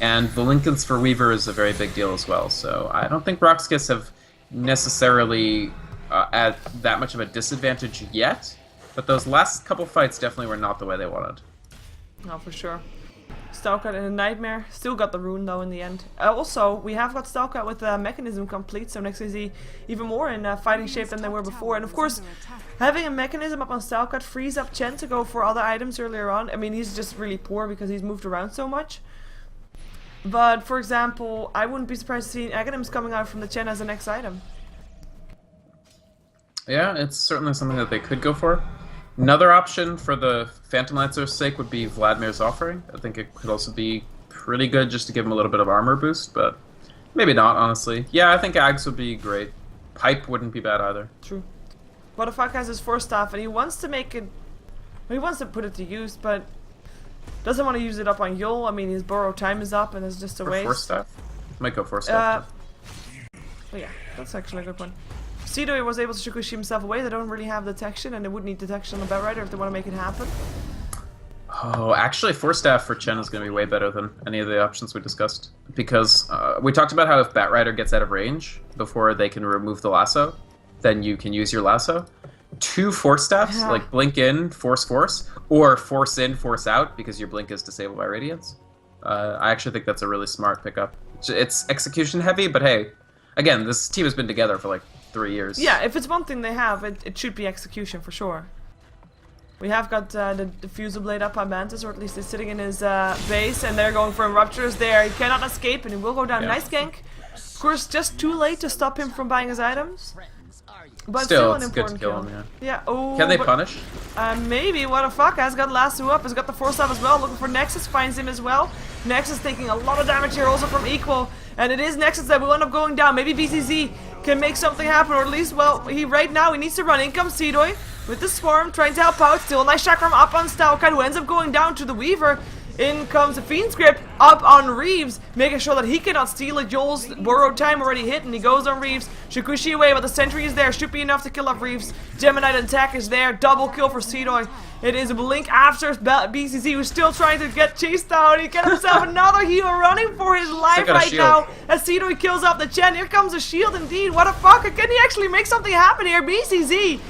And the Lincolns for Weaver is a very big deal as well. So, I don't think RoX.KIS have necessarily at that much of a disadvantage yet. But those last couple fights definitely were not the way they wanted. No, for sure. Stalkat in a Nightmare. Still got the rune though in the end. Also, we have got Stalkat with the mechanism complete, so NEXT.kz even more in fighting shape than they were before. And of course, having a mechanism up on Stalkat frees up Chen to go for other items earlier on. I mean, he's just really poor because he's moved around so much. But, for example, I wouldn't be surprised to see Aghanims coming out from the Chen as the next item. Yeah, it's certainly something that they could go for. Another option for the Phantom Lancer's sake would be Vladimir's Offering. I think it could also be pretty good just to give him a little bit of armor boost, but maybe not, honestly. Yeah, I think Ags would be great. Pipe wouldn't be bad either. True. Butterfuck has his 4-staff and he wants to make it... Well, he wants to put it to use, but doesn't want to use it up on Yul. I mean, his borrow time is up and it's just a waste. 4-staff? Might go 4-staff. Oh yeah, that's actually a good one. Sidoi was able to Shikushi himself away. They don't really have detection, and they would need detection on the Batrider if they want to make it happen. Oh, actually, Force Staff for Chen is going to be way better than any of the options we discussed. Because we talked about how if Batrider gets out of range before they can remove the lasso, then you can use your lasso. 2 Force Staffs, like Blink in, Force, or Force in, Force out, because your Blink is disabled by Radiance. I actually think that's a really smart pickup. It's execution heavy, but hey, again, this team has been together for like 3 years. Yeah, if it's one thing they have, it should be execution for sure. We have got the Diffuser Blade up on Mantis, or at least he's sitting in his base, and they're going for Ruptures there. He cannot escape, and he will go down. Yeah. Nice gank. Of course, just too late to stop him from buying his items. But Still, an it's good to important kill kill. him, Yeah. Oh, Can they but, punish? maybe. What the fuck? Has got Lasso up. Has got the Force up as well. Looking for Nexus. Finds him as well. Nexus taking a lot of damage here also from Equal. And it is Nexus that will end up going down. Maybe BCZ can make something happen. Or at least, well, right now he needs to run. In comes Seedoy with the Swarm. Trying to help out. Still a nice chakram up on Stalkite, who ends up going down to the Weaver. In comes the Fiend's Grip up on Reeves, making sure that he cannot steal it. Joel's borrowed time already hit, and he goes on Reeves. Shikushi away, but the sentry is there. Should be enough to kill off Reeves. Gemini attack is there. Double kill for Seedoy. It is a Blink after BCZ, who's still trying to get chased down. He gets himself another heal running for his life right now. As Seedoy kills off the Chen. Here comes a shield indeed. What the fuck? Can he actually make something happen here? BCZ.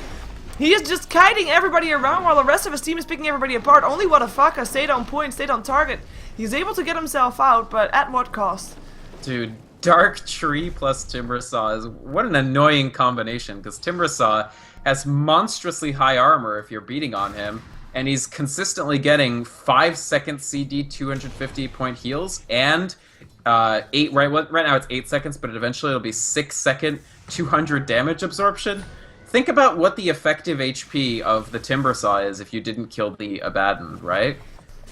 He is just kiting everybody around while the rest of his team is picking everybody apart. Only Wadafaka stayed on point, stayed on target. He's able to get himself out, but at what cost? Dude, Dark Tree plus Timbersaw is what an annoying combination, because Timbersaw has monstrously high armor if you're beating on him, and he's consistently getting 5-second CD 250 point heals, and right now it's 8 seconds, but eventually it'll be 6-second 200 damage absorption. Think about what the effective HP of the Timbersaw is if you didn't kill the Abaddon, right?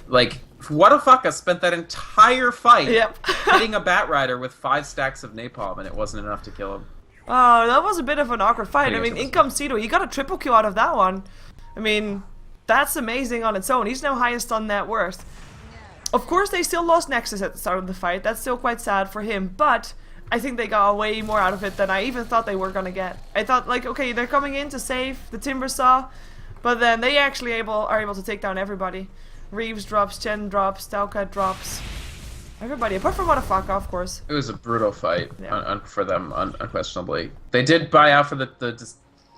Like, Wadafaka spent that entire fight hitting a Batrider with 5 stacks of napalm, and it wasn't enough to kill him. Oh, that was a bit of an awkward fight. I mean, in comes Seedoy. He got a triple kill out of that one. I mean, that's amazing on its own. He's now highest on net worth. Of course, they still lost Nexus at the start of the fight. That's still quite sad for him, but I think they got way more out of it than I even thought they were gonna get. I thought, like, okay, they're coming in to save the Timbersaw, but then they actually are able to take down everybody. Reeves drops, Chen drops, Stalkite drops. Everybody, apart from Wadafaka, of course. It was a brutal fight for them, unquestionably. They did buy out for the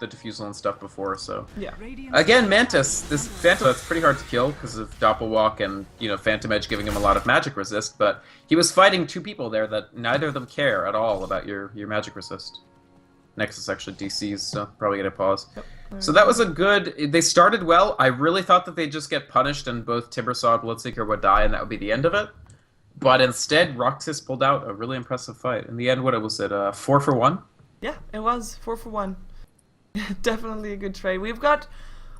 defusal and stuff before, so... Yeah. Again, Mantis, this Phantom, that's pretty hard to kill because of Doppelwalk and, you know, Phantom Edge giving him a lot of magic resist, but he was fighting 2 people there that neither of them care at all about your magic resist. Nexus actually DCs, so probably get a pause. Yep. So that was a good... They started well. I really thought that they'd just get punished and both Timbersaw and Bloodseeker would die and that would be the end of it. But instead, RoX.KIS pulled out a really impressive fight. In the end, what was it, 4 for 1? Yeah, it was 4 for 1. Definitely a good trade. We've got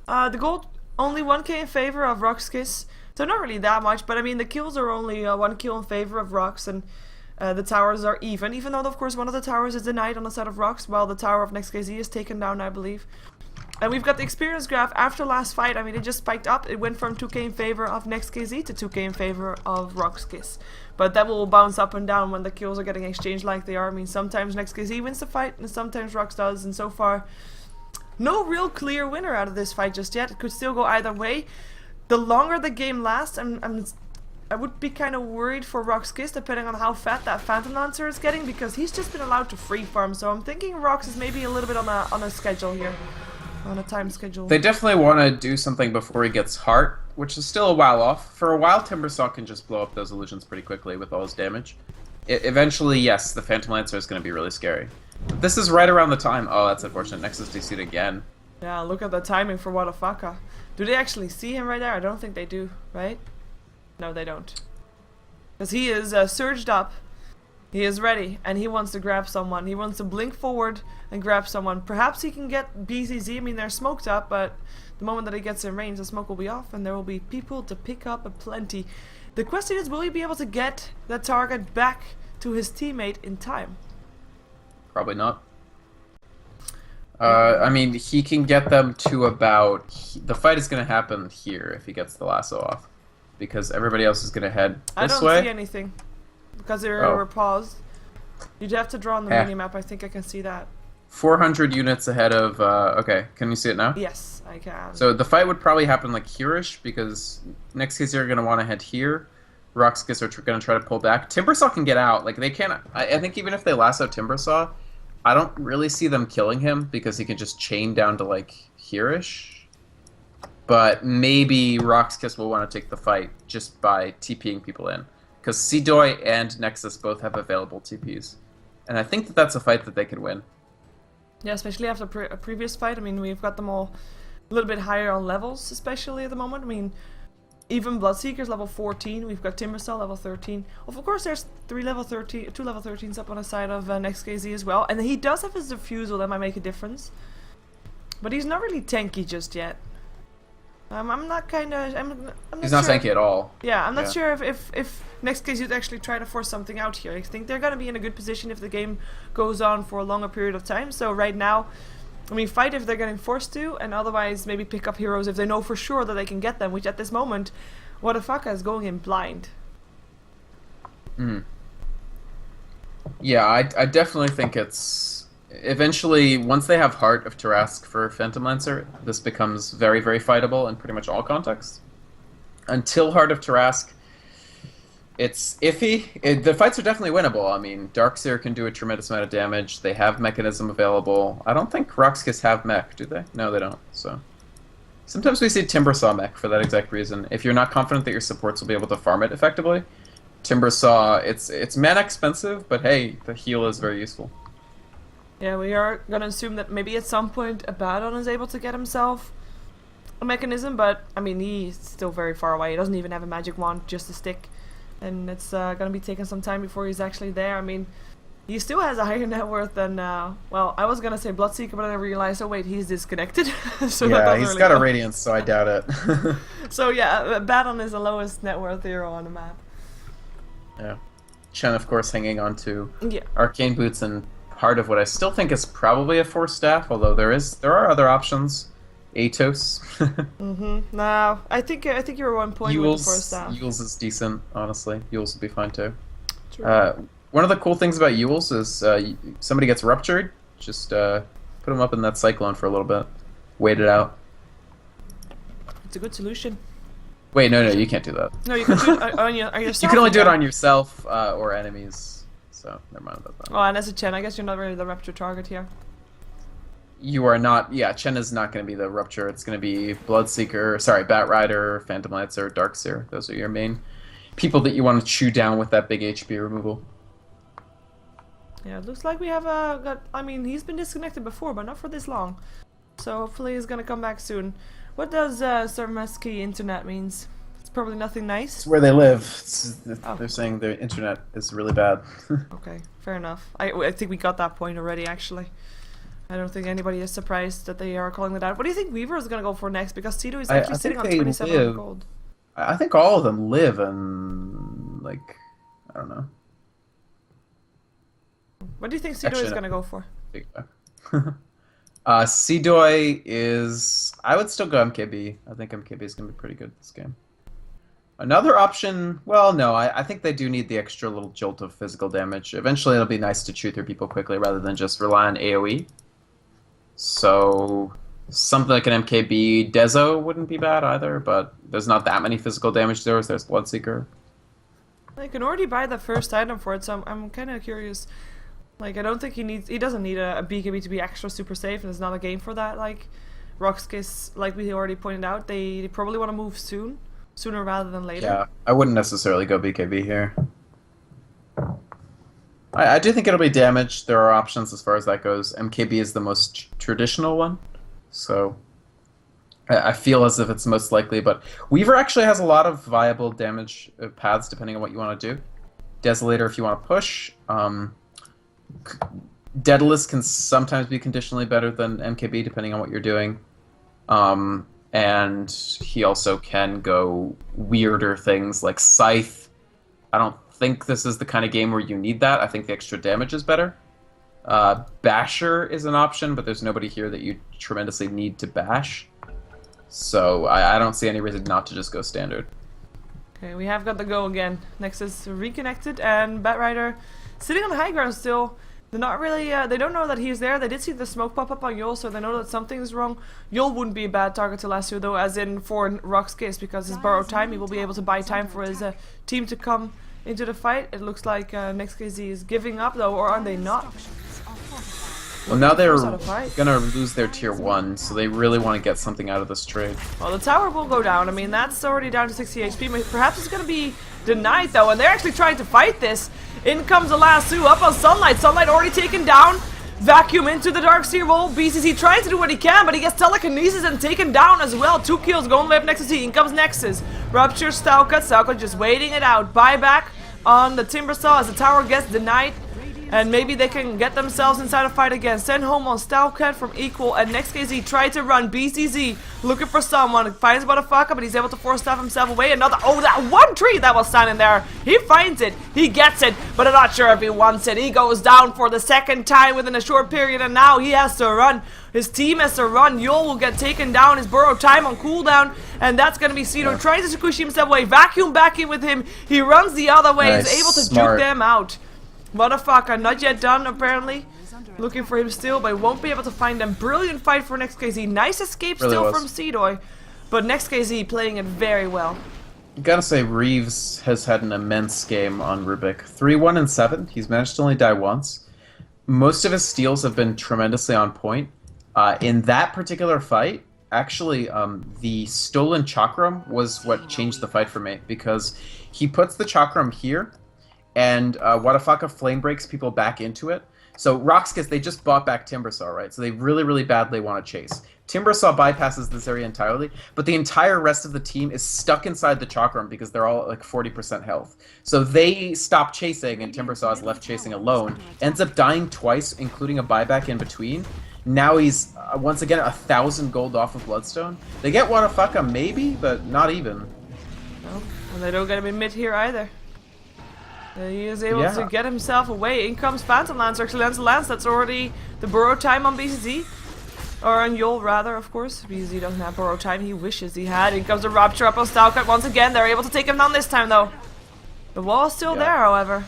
the gold only 1k in favor of RoX.KIS. So not really that much, but I mean the kills are only 1 kill in favor of RoX, and the towers are even though of course one of the towers is denied on the side of RoX, while the tower of NEXT.kz is taken down, I believe. And we've got the experience graph after last fight. I mean, it just spiked up. It went from 2k in favor of NEXT.kz to 2k in favor of RoX.KIS. But that will bounce up and down when the kills are getting exchanged like they are. I mean, sometimes NEXT.kz wins the fight, and sometimes RoX does, and so far, no real clear winner out of this fight just yet. It could still go either way. The longer the game lasts, I would be kind of worried for RoX.KIS, depending on how fat that Phantom Lancer is getting, because he's just been allowed to free farm. So I'm thinking RoX is maybe a little bit on a schedule here. On a time schedule. They definitely want to do something before he gets Heart, which is still a while off. For a while, Timbersaw can just blow up those illusions pretty quickly with all his damage. Eventually, yes, the Phantom Lancer is going to be really scary. But this is right around the time. Oh, that's unfortunate. Nexus DC'd again. Yeah, look at the timing for Wadafaka. Do they actually see him right there? I don't think they do, right? No, they don't. Because he is surged up. He is ready, and he wants to grab someone. He wants to blink forward and grab someone. Perhaps he can get BCZ. I mean, they're smoked up, but the moment that he gets in range, the smoke will be off, and there will be people to pick up aplenty. The question is, will he be able to get that target back to his teammate in time? Probably not. I mean, he can get them to about... The fight is going to happen here if he gets the lasso off, because everybody else is going to head this way. I don't see anything. Because they were paused. You'd have to draw on the minimap. I think I can see that. 400 units ahead of. Okay, can you see it now? Yes, I can. So the fight would probably happen like here-ish because NEXT.kz are going to want to head here. RoX.KIS are going to try to pull back. Timbersaw can get out. Like they can't. I think even if they lasso Timbersaw, I don't really see them killing him because he can just chain down to like here-ish. But maybe RoX.KIS will want to take the fight just by TPing people in because Seedoy and Nexus both have available TPs, and I think that that's a fight that they could win. Yeah, especially after a previous fight. I mean, we've got them all a little bit higher on levels, especially at the moment. I mean, even Bloodseeker's level 14. We've got Timbersaw level 13. Of course, there's two level 13s up on the side of NEXT.kz as well. And he does have his Diffusal that might make a difference. But he's not really tanky just yet. I'm not He's not sure. tanky at all. Yeah, I'm not sure if NEXT.kz would actually try to force something out here. I think they're going to be in a good position if the game goes on for a longer period of time. So right now, I mean, fight if they're getting forced to, and otherwise maybe pick up heroes if they know for sure that they can get them, which at this moment, what the fuck is going in blind. Yeah, I definitely think it's... Eventually, once they have Heart of Tarask for Phantom Lancer, this becomes very, very fightable in pretty much all contexts. Until Heart of Tarask, it's iffy. The fights are definitely winnable. I mean, Darkseer can do a tremendous amount of damage. They have Mechanism available. I don't think RoX.KIS have Mech, do they? No, they don't. So sometimes we see Timbersaw Mech for that exact reason. If you're not confident that your supports will be able to farm it effectively, Timbersaw, it's mana expensive, but hey, the heal is very useful. Yeah, we are gonna assume that maybe at some point Abaddon is able to get himself a mechanism, but I mean, he's still very far away. He doesn't even have a magic wand, just a stick. And it's gonna be taking some time before he's actually there. I mean, he still has a higher net worth than, well, I was gonna say Bloodseeker, but I realized, oh wait, he's disconnected. So yeah, that he's really got a help. Radiance, so I doubt it. So yeah, Abaddon is the lowest net worth hero on the map. Yeah. Chen, of course, hanging on to Yeah. Arcane Boots and part of what I still think is probably a Force Staff, although there are other options. Atos. No, I think you're on point with the first staff. Yules is decent, honestly. Yules would be fine too. True. One of the cool things about Yules is somebody gets ruptured, just put them up in that Cyclone for a little bit. Wait it out. It's a good solution. Wait, no, you can't do that. No, you can do it on yourself. You can only do it again. on yourself or enemies, so never mind about that. Oh, and as a Chen, I guess you're not really the rupture target here. You are not. Yeah, Chen is not going to be the Rupture. It's going to be Bloodseeker, sorry, Batrider, Phantom Lancer, Darkseer. Those are your main people that you want to chew down with that big HP removal. Yeah, it looks like we have I mean, he's been disconnected before, but not for this long. So hopefully he's gonna come back soon. What does Sermeski internet means? It's probably nothing nice. It's where they live. Oh. They're saying their internet is really bad. Okay, fair enough. I think we got that point already, actually. I don't think anybody is surprised that they are calling it out. What do you think Weaver is going to go for next? Because Tito is actually sitting on 27 gold. I think all of them live in, like, I don't know. What do you think Tito is going to go for? Seedoy is... I would still go MKB. I think MKB is going to be pretty good this game. Another option... Well, no, I think they do need the extra little jolt of physical damage. Eventually it'll be nice to chew through people quickly rather than just rely on AoE. So something like an MKB Dezo wouldn't be bad either, but there's not that many physical damage there. There's Bloodseeker. I can already buy the first item for it, so I'm kind of curious. Like, I don't think he doesn't need a BKB to be extra super safe, and there's not a game for that. Like, RoX.KIS, like we already pointed out, they probably want to move sooner rather than later. Yeah, I wouldn't necessarily go BKB here. I do think it'll be damage. There are options as far as that goes. MKB is the most traditional one, so I feel as if it's most likely. But Weaver actually has a lot of viable damage paths depending on what you want to do. Desolator if you want to push. Daedalus can sometimes be conditionally better than MKB depending on what you're doing. And he also can go weirder things like Scythe. I don't think this is the kind of game where you need that. I think the extra damage is better. Basher is an option, but there's nobody here that you tremendously need to bash. So I don't see any reason not to just go standard. Okay, we have got the go again. Nexus reconnected, and Batrider sitting on the high ground still. They're not really, they don't know that he's there. They did see the smoke pop up on Yul, so they know that something's wrong. Yul wouldn't be a bad target to lasso though, as in for RoX.KIS, because his borrow time, he will be able to buy time for his team to come into the fight. It looks like NEXT.kz is giving up though, or are they not? Well, now they're gonna lose their tier 1, so they really want to get something out of this trade. Well, the tower will go down. I mean, that's already down to 60 HP. Perhaps it's gonna be denied though, and they're actually trying to fight this. In comes the lasso up on Sunlight. Sunlight already taken down. Vacuum into the Darkseer roll. BCC trying to do what he can, but he gets telekinesis and taken down as well. 2 kills going live next to C. In comes Nexus. Rupture, Stalker. Stalker just waiting it out. Buyback on the Timbersaw as the tower gets denied. And maybe they can get themselves inside a fight again. Send home on Stalker from Equal, and NEXT.kz tried to run. BCZ looking for someone. Finds motherfucker, but he's able to force staff himself away. Another, oh, that one tree that was standing there. He finds it. He gets it, but I'm not sure if he wants it. He goes down for the second time within a short period, and now he has to run. His team has to run. Yul will get taken down. His burrow time on cooldown, and that's going to be Cito. Tries to squish himself away. Vacuum back in with him. He runs the other way. Nice. He's able to juke them out. Motherfucker, not yet done apparently. Looking for him still, but won't be able to find him. Brilliant fight for NEXT.kz. Nice escape Really still was. from Cedoy, but NEXT.kz playing it very well. Gotta say, Reeves has had an immense game on Rubik. 3-1 and 7. He's managed to only die once. Most of his steals have been tremendously on point. In that particular fight, actually, the stolen Chakram was what changed the fight for me, because he puts the Chakram here, and Wadafaka flame breaks people back into it. So RoX.KIS, they just bought back Timbersaw, right? So they really, really badly want to chase. Timbersaw bypasses this area entirely, but the entire rest of the team is stuck inside the Chakram because they're all at like 40% health. So they stop chasing, and Timbersaw is left chasing alone. Ends up dying twice, including a buyback in between. Now he's, once again, 1,000 gold off of Bloodstone. They get Wadafaka maybe, but not even. No, and they don't get him in mid here either. He is able to get himself away. In comes Phantom Lancer. Actually, Lance, that's already the burrow time on BCZ. Or on Yul, rather, of course. BCZ doesn't have burrow time. He wishes he had. In comes the Rupture up on Stalker. Once again, they're able to take him down this time, though. The wall is still there, however.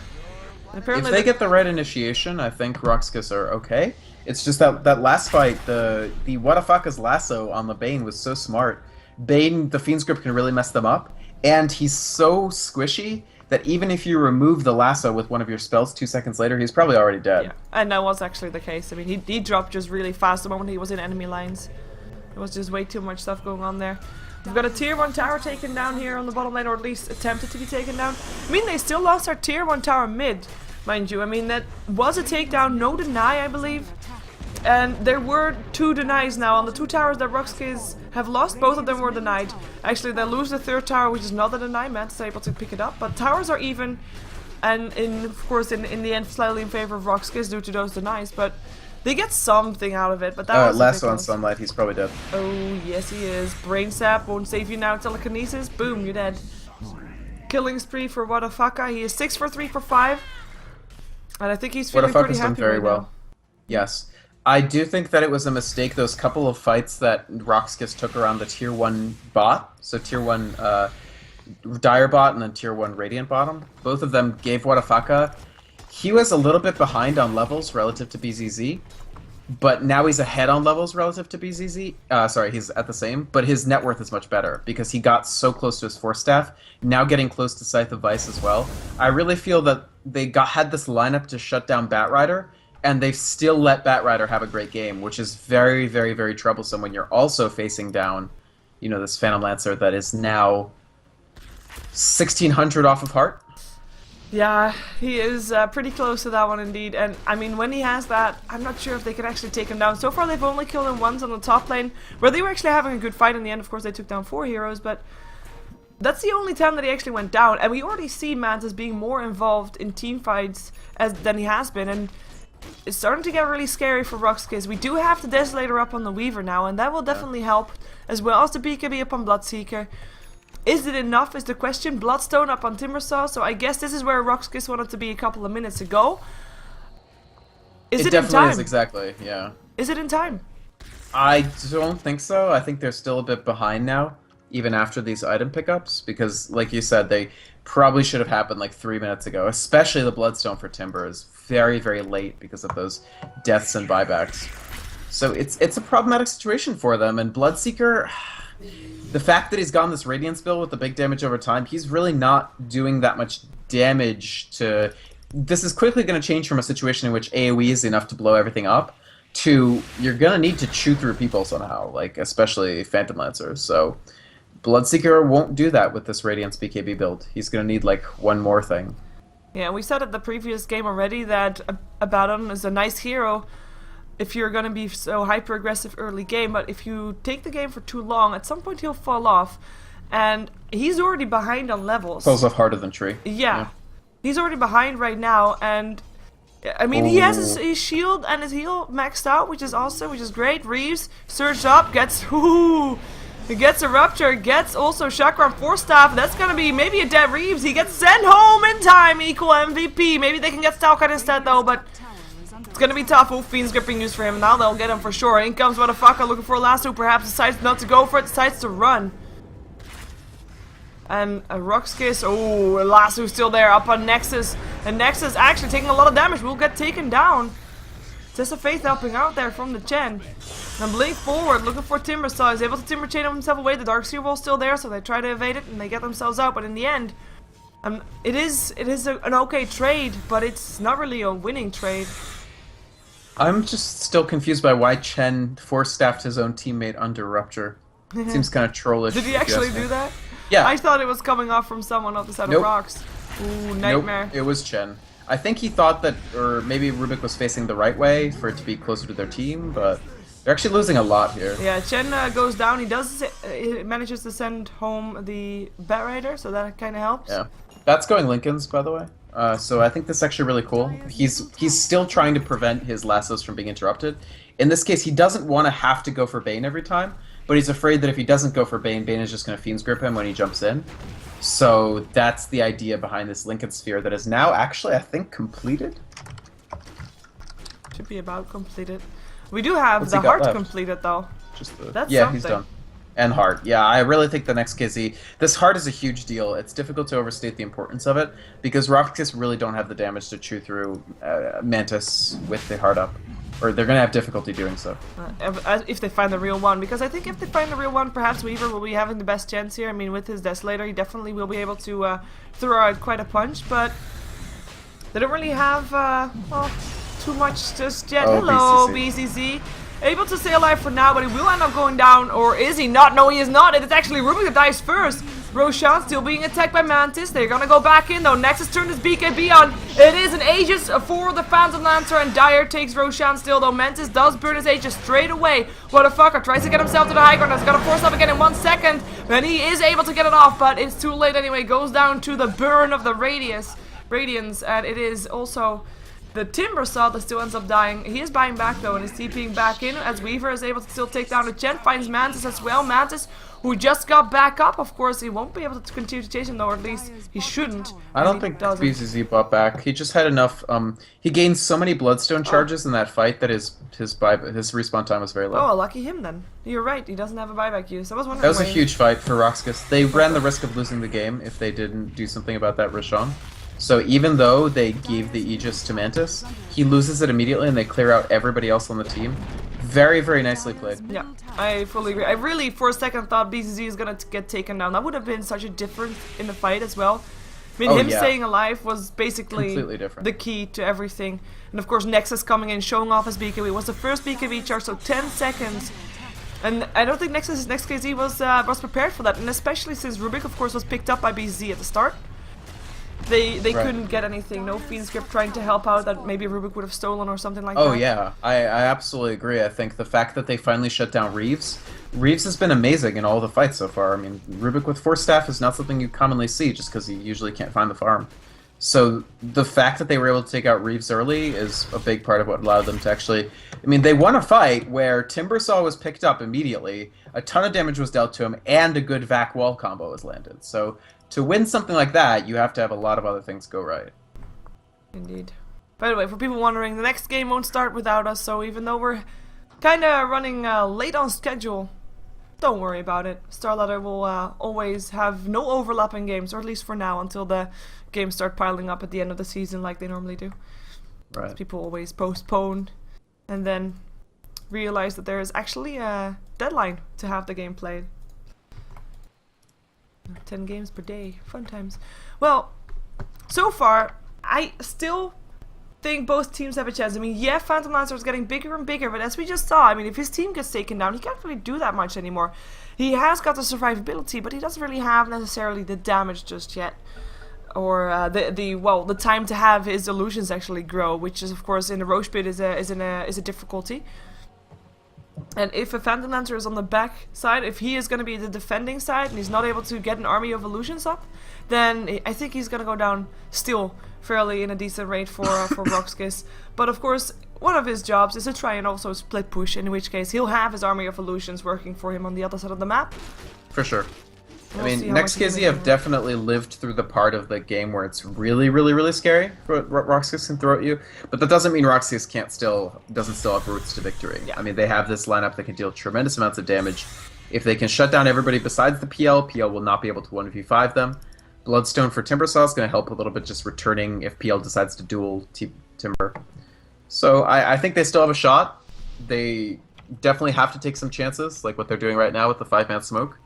And apparently if they get the right initiation, I think RoX.KIS are okay. It's just that last fight, the Wadafaka's lasso on the Bane was so smart. Bane, the Fiend's Grip can really mess them up. And he's so squishy that even if you remove the lasso with one of your spells 2 seconds later, he's probably already dead. Yeah, and that was actually the case. I mean, he dropped just really fast the moment he was in enemy lines. There was just way too much stuff going on there. We've got a tier 1 tower taken down here on the bottom lane, or at least attempted to be taken down. I mean, they still lost our tier 1 tower mid, mind you. I mean, that was a takedown, no deny, I believe. And there were 2 denies now on the 2 towers that RoX.KIS have lost. Both of them were denied. Actually, they lose the 3rd tower, which is not a deny. Matt's able to pick it up, but towers are even, and of course in the end slightly in favor of RoX.KIS due to those denies. But they get something out of it. But that was lasso on Sunlight. He's probably dead. Oh yes, he is. Brain sap won't save you now. Telekinesis, boom, you're dead. Killing spree for Wadafaka. He is 6 for 3 for 5, and I think he's feeling pretty happy done very right well. now. Yes. I do think that it was a mistake, those couple of fights that RoX.KIS took around the tier 1 bot, so tier 1 Dire bot and then tier 1 Radiant bottom. Both of them gave Wadafaka. He was a little bit behind on levels relative to BZZ, but now he's ahead on levels relative to BZZ. Sorry, he's at the same, but his net worth is much better because he got so close to his Force Staff, now getting close to Scythe of Vice as well. I really feel that they had this lineup to shut down Batrider, and they've still let Batrider have a great game, which is very, very, very troublesome when you're also facing down, you know, this Phantom Lancer that is now 1,600 off of Heart. Yeah, he is pretty close to that one indeed. And I mean, when he has that, I'm not sure if they can actually take him down. So far, they've only killed him once on the top lane, where they were actually having a good fight in the end. Of course, they took down 4 heroes, but that's the only time that he actually went down. And we already see Mans as being more involved in team fights than he has been. And it's starting to get really scary for RoX.KIS. We do have the Desolator up on the Weaver now, and that will definitely help, as well as the BKB up on Bloodseeker. Is it enough is the question. Bloodstone up on Timbersaw, so I guess this is where RoX.KIS wanted to be a couple of minutes ago. Is it in time? It definitely is, exactly, yeah. Is it in time? I don't think so. I think they're still a bit behind now, even after these item pickups, because, like you said, they probably should have happened like 3 minutes ago. Especially the Bloodstone for Timber is very, very late because of those deaths and buybacks. So it's a problematic situation for them. And Bloodseeker, the fact that he's gotten this Radiance build with the big damage over time, he's really not doing that much damage to... This is quickly going to change from a situation in which AoE is enough to blow everything up to you're going to need to chew through people somehow, like especially Phantom Lancers. So Bloodseeker won't do that with this Radiance BKB build. He's going to need like one more thing. Yeah, we said at the previous game already that Abaddon is a nice hero if you're going to be so hyper-aggressive early game, but if you take the game for too long, at some point he'll fall off, and he's already behind on levels. Falls off harder than Tree. Yeah. He's already behind right now, and I mean, he has his shield and his heal maxed out, which is awesome, which is great. Reeves surged up, gets gets a Rupture, gets also Chakram Force Staff. That's gonna be maybe a dead Reeves. He gets sent home in time, equal MVP. Maybe they can get Stalker instead though, but it's gonna be tough. Oh, Fiend's Grip being used for him. Now they'll get him for sure. In comes Motherfucker looking for a lasso, perhaps decides not to go for it, decides to run. And RoX.KIS, oh, Lasso's still there, up on Nexus. And Nexus actually taking a lot of damage, will get taken down. Test of Faith helping out there from the Chen. And Blink forward, looking for Timbersaw. Is able to Timber Chain himself away. The Darkseer Wall's still there, so they try to evade it and they get themselves out. But in the end, it is an okay trade, but it's not really a winning trade. I'm just still confused by why Chen force-staffed his own teammate under Rupture. It seems kind of trollish. Did he actually do that? Yeah. I thought it was coming off from someone off the side of RoX. Ooh, nightmare. Nope, it was Chen. I think he thought that, or maybe Rubik was facing the right way for it to be closer to their team, but they're actually losing a lot here. Yeah, Chen goes down. He manages to send home the Bat Rider, so that kind of helps. Yeah. That's going Lincoln's, by the way. So I think this is actually really cool. He's still trying to prevent his lassos from being interrupted. In this case, he doesn't want to have to go for Bane every time, but he's afraid that if he doesn't go for Bane, Bane is just going to Fiend's Grip him when he jumps in. So that's the idea behind this Lincoln Sphere that is now actually, I think, completed. Should be about completed. We do have What's the he got heart left? completed though. Just the, That's yeah, something. he's done. And heart. Yeah, I really think the NEXT.kz. This heart is a huge deal. It's difficult to overstate the importance of it because RoX.KIS really don't have the damage to chew through Mantis with the heart up. Or they're going to have difficulty doing so. If they find the real one, because I think if they find the real one, perhaps Weaver will be having the best chance here. I mean, with his Desolator, he definitely will be able to throw out quite a punch, but they don't really have, well, too much just yet. Oh, hello, BCC. BCC. Able to stay alive for now, but he will end up going down, or is he not? No, he is not. It is actually Rubik that dies first. Roshan still being attacked by Mantis. They're gonna go back in though. Nexus turned his BKB on. It is an Aegis for the Phantom Lancer, and Dire takes Roshan still though. Mantis does burn his Aegis straight away. Motherfucker tries to get himself to the high ground. That's gonna force up again in 1 second. And he is able to get it off, but it's too late anyway. Goes down to the burn of the Radiance, and it is also the Timbersaw that still ends up dying. He is buying back though and is TPing back in as Weaver is able to still take down the Chen. Finds Mantis as well. Mantis, who just got back up, of course, he won't be able to continue to chase him though, or at least he shouldn't. I don't think BZZ bought back. He just had enough. He gained so many Bloodstone charges in that fight that his respawn time was very low. Oh, lucky him then. You're right. He doesn't have a buyback use. I was wondering. That was a huge fight for RoX.KIS. They ran the risk of losing the game if they didn't do something about that Roshan. So even though they gave the Aegis to Mantis, he loses it immediately and they clear out everybody else on the team. Very, very nicely played. Yeah, I fully agree. I really, for a second, thought BCZ is gonna get taken down. That would have been such a difference in the fight as well. I mean, him staying alive was basically completely different. The key to everything. And of course, Nexus coming in, showing off his BKB. It was the first BKB charge, so 10 seconds. And I don't think NEXT.kz was prepared for that. And especially since Rubik, of course, was picked up by BCZ at the start. They couldn't get anything. No Fiend's Grip trying to help out that maybe Rubik would have stolen or something like that. Oh yeah, I absolutely agree. I think the fact that they finally shut down Reeves has been amazing in all the fights so far. I mean, Rubik with Force Staff is not something you commonly see just because he usually can't find the farm. So the fact that they were able to take out Reeves early is a big part of what allowed them to actually... I mean, they won a fight where Timbersaw was picked up immediately, a ton of damage was dealt to him, and a good Vac Wall combo was landed. So to win something like that, you have to have a lot of other things go right. Indeed. By the way, for people wondering, the next game won't start without us, so even though we're kind of running late on schedule, Don't worry about it. StarLadder will always have no overlapping games, or at least for now, until the games start piling up at the end of the season like they normally do. Right. People always postpone and then realize that there is actually a deadline to have the game played. 10 games per day. Fun times. Well, so far, I still think both teams have a chance. I mean, yeah, Phantom Lancer is getting bigger and bigger, but as we just saw, I mean, if his team gets taken down, he can't really do that much anymore. He has got the survivability, but he doesn't really have necessarily the damage just yet. Or the time to have his illusions actually grow, which is of course in the Roche pit is a difficulty. And if a Phantom Lancer is on the back side, if he is going to be the defending side and he's not able to get an army of illusions up, then I think he's going to go down still fairly in a decent rate for RoX.KIS. But of course, one of his jobs is to try and also split push, in which case he'll have his army of illusions working for him on the other side of the map. For sure. We'll I mean, NEXT.kz have definitely lived through the part of the game where it's really, really, really scary for what RoX.KIS can throw at you. But that doesn't mean RoX.KIS doesn't still have routes to victory. Yeah. I mean, they have this lineup that can deal tremendous amounts of damage. If they can shut down everybody besides the PL will not be able to 1v5 them. Bloodstone for Timbersaw is going to help a little bit, just returning if PL decides to duel Timber. So I think they still have a shot. They definitely have to take some chances, like what they're doing right now with the 5-man smoke,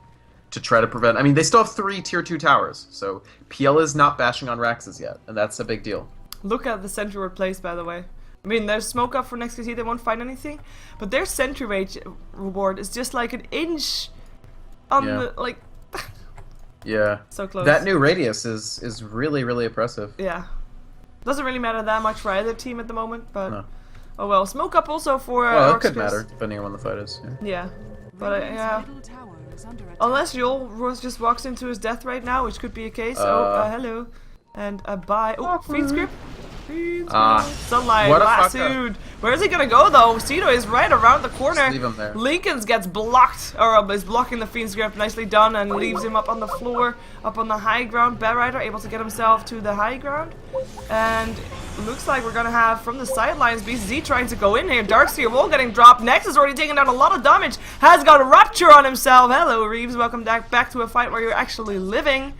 to try to prevent... I mean, they still have 3 tier 2 towers, so PL is not bashing on Raxes yet, and that's a big deal. Look at the sentry ward place, by the way. I mean, there's smoke up for NEXT.kz, they won't find anything, but their sentry rage reward is just like an inch on the, like... Yeah. So close. That new radius is really, really impressive. Yeah. Doesn't really matter that much for either team at the moment, but... No. Oh well, smoke up also for... well, it could matter, depending on when the fight is. Yeah. But, yeah... Unless Joel just walks into his death right now, which could be a case. Hello. And a bye. Oh, feed script. Sunlight, lassoed. Where is he gonna go though? Cedo is right around the corner. Just leave him there. Lincolns gets blocked, or is blocking the Fiend's Grip. Nicely done, and leaves him up on the floor, up on the high ground. Bear able to get himself to the high ground. And looks like we're gonna have from the sidelines BCZ trying to go in here. Darkseer Wall getting dropped. Next is already taking down a lot of damage. Has got a Rapture on himself. Hello, Reeves. Welcome back to a fight where you're actually living.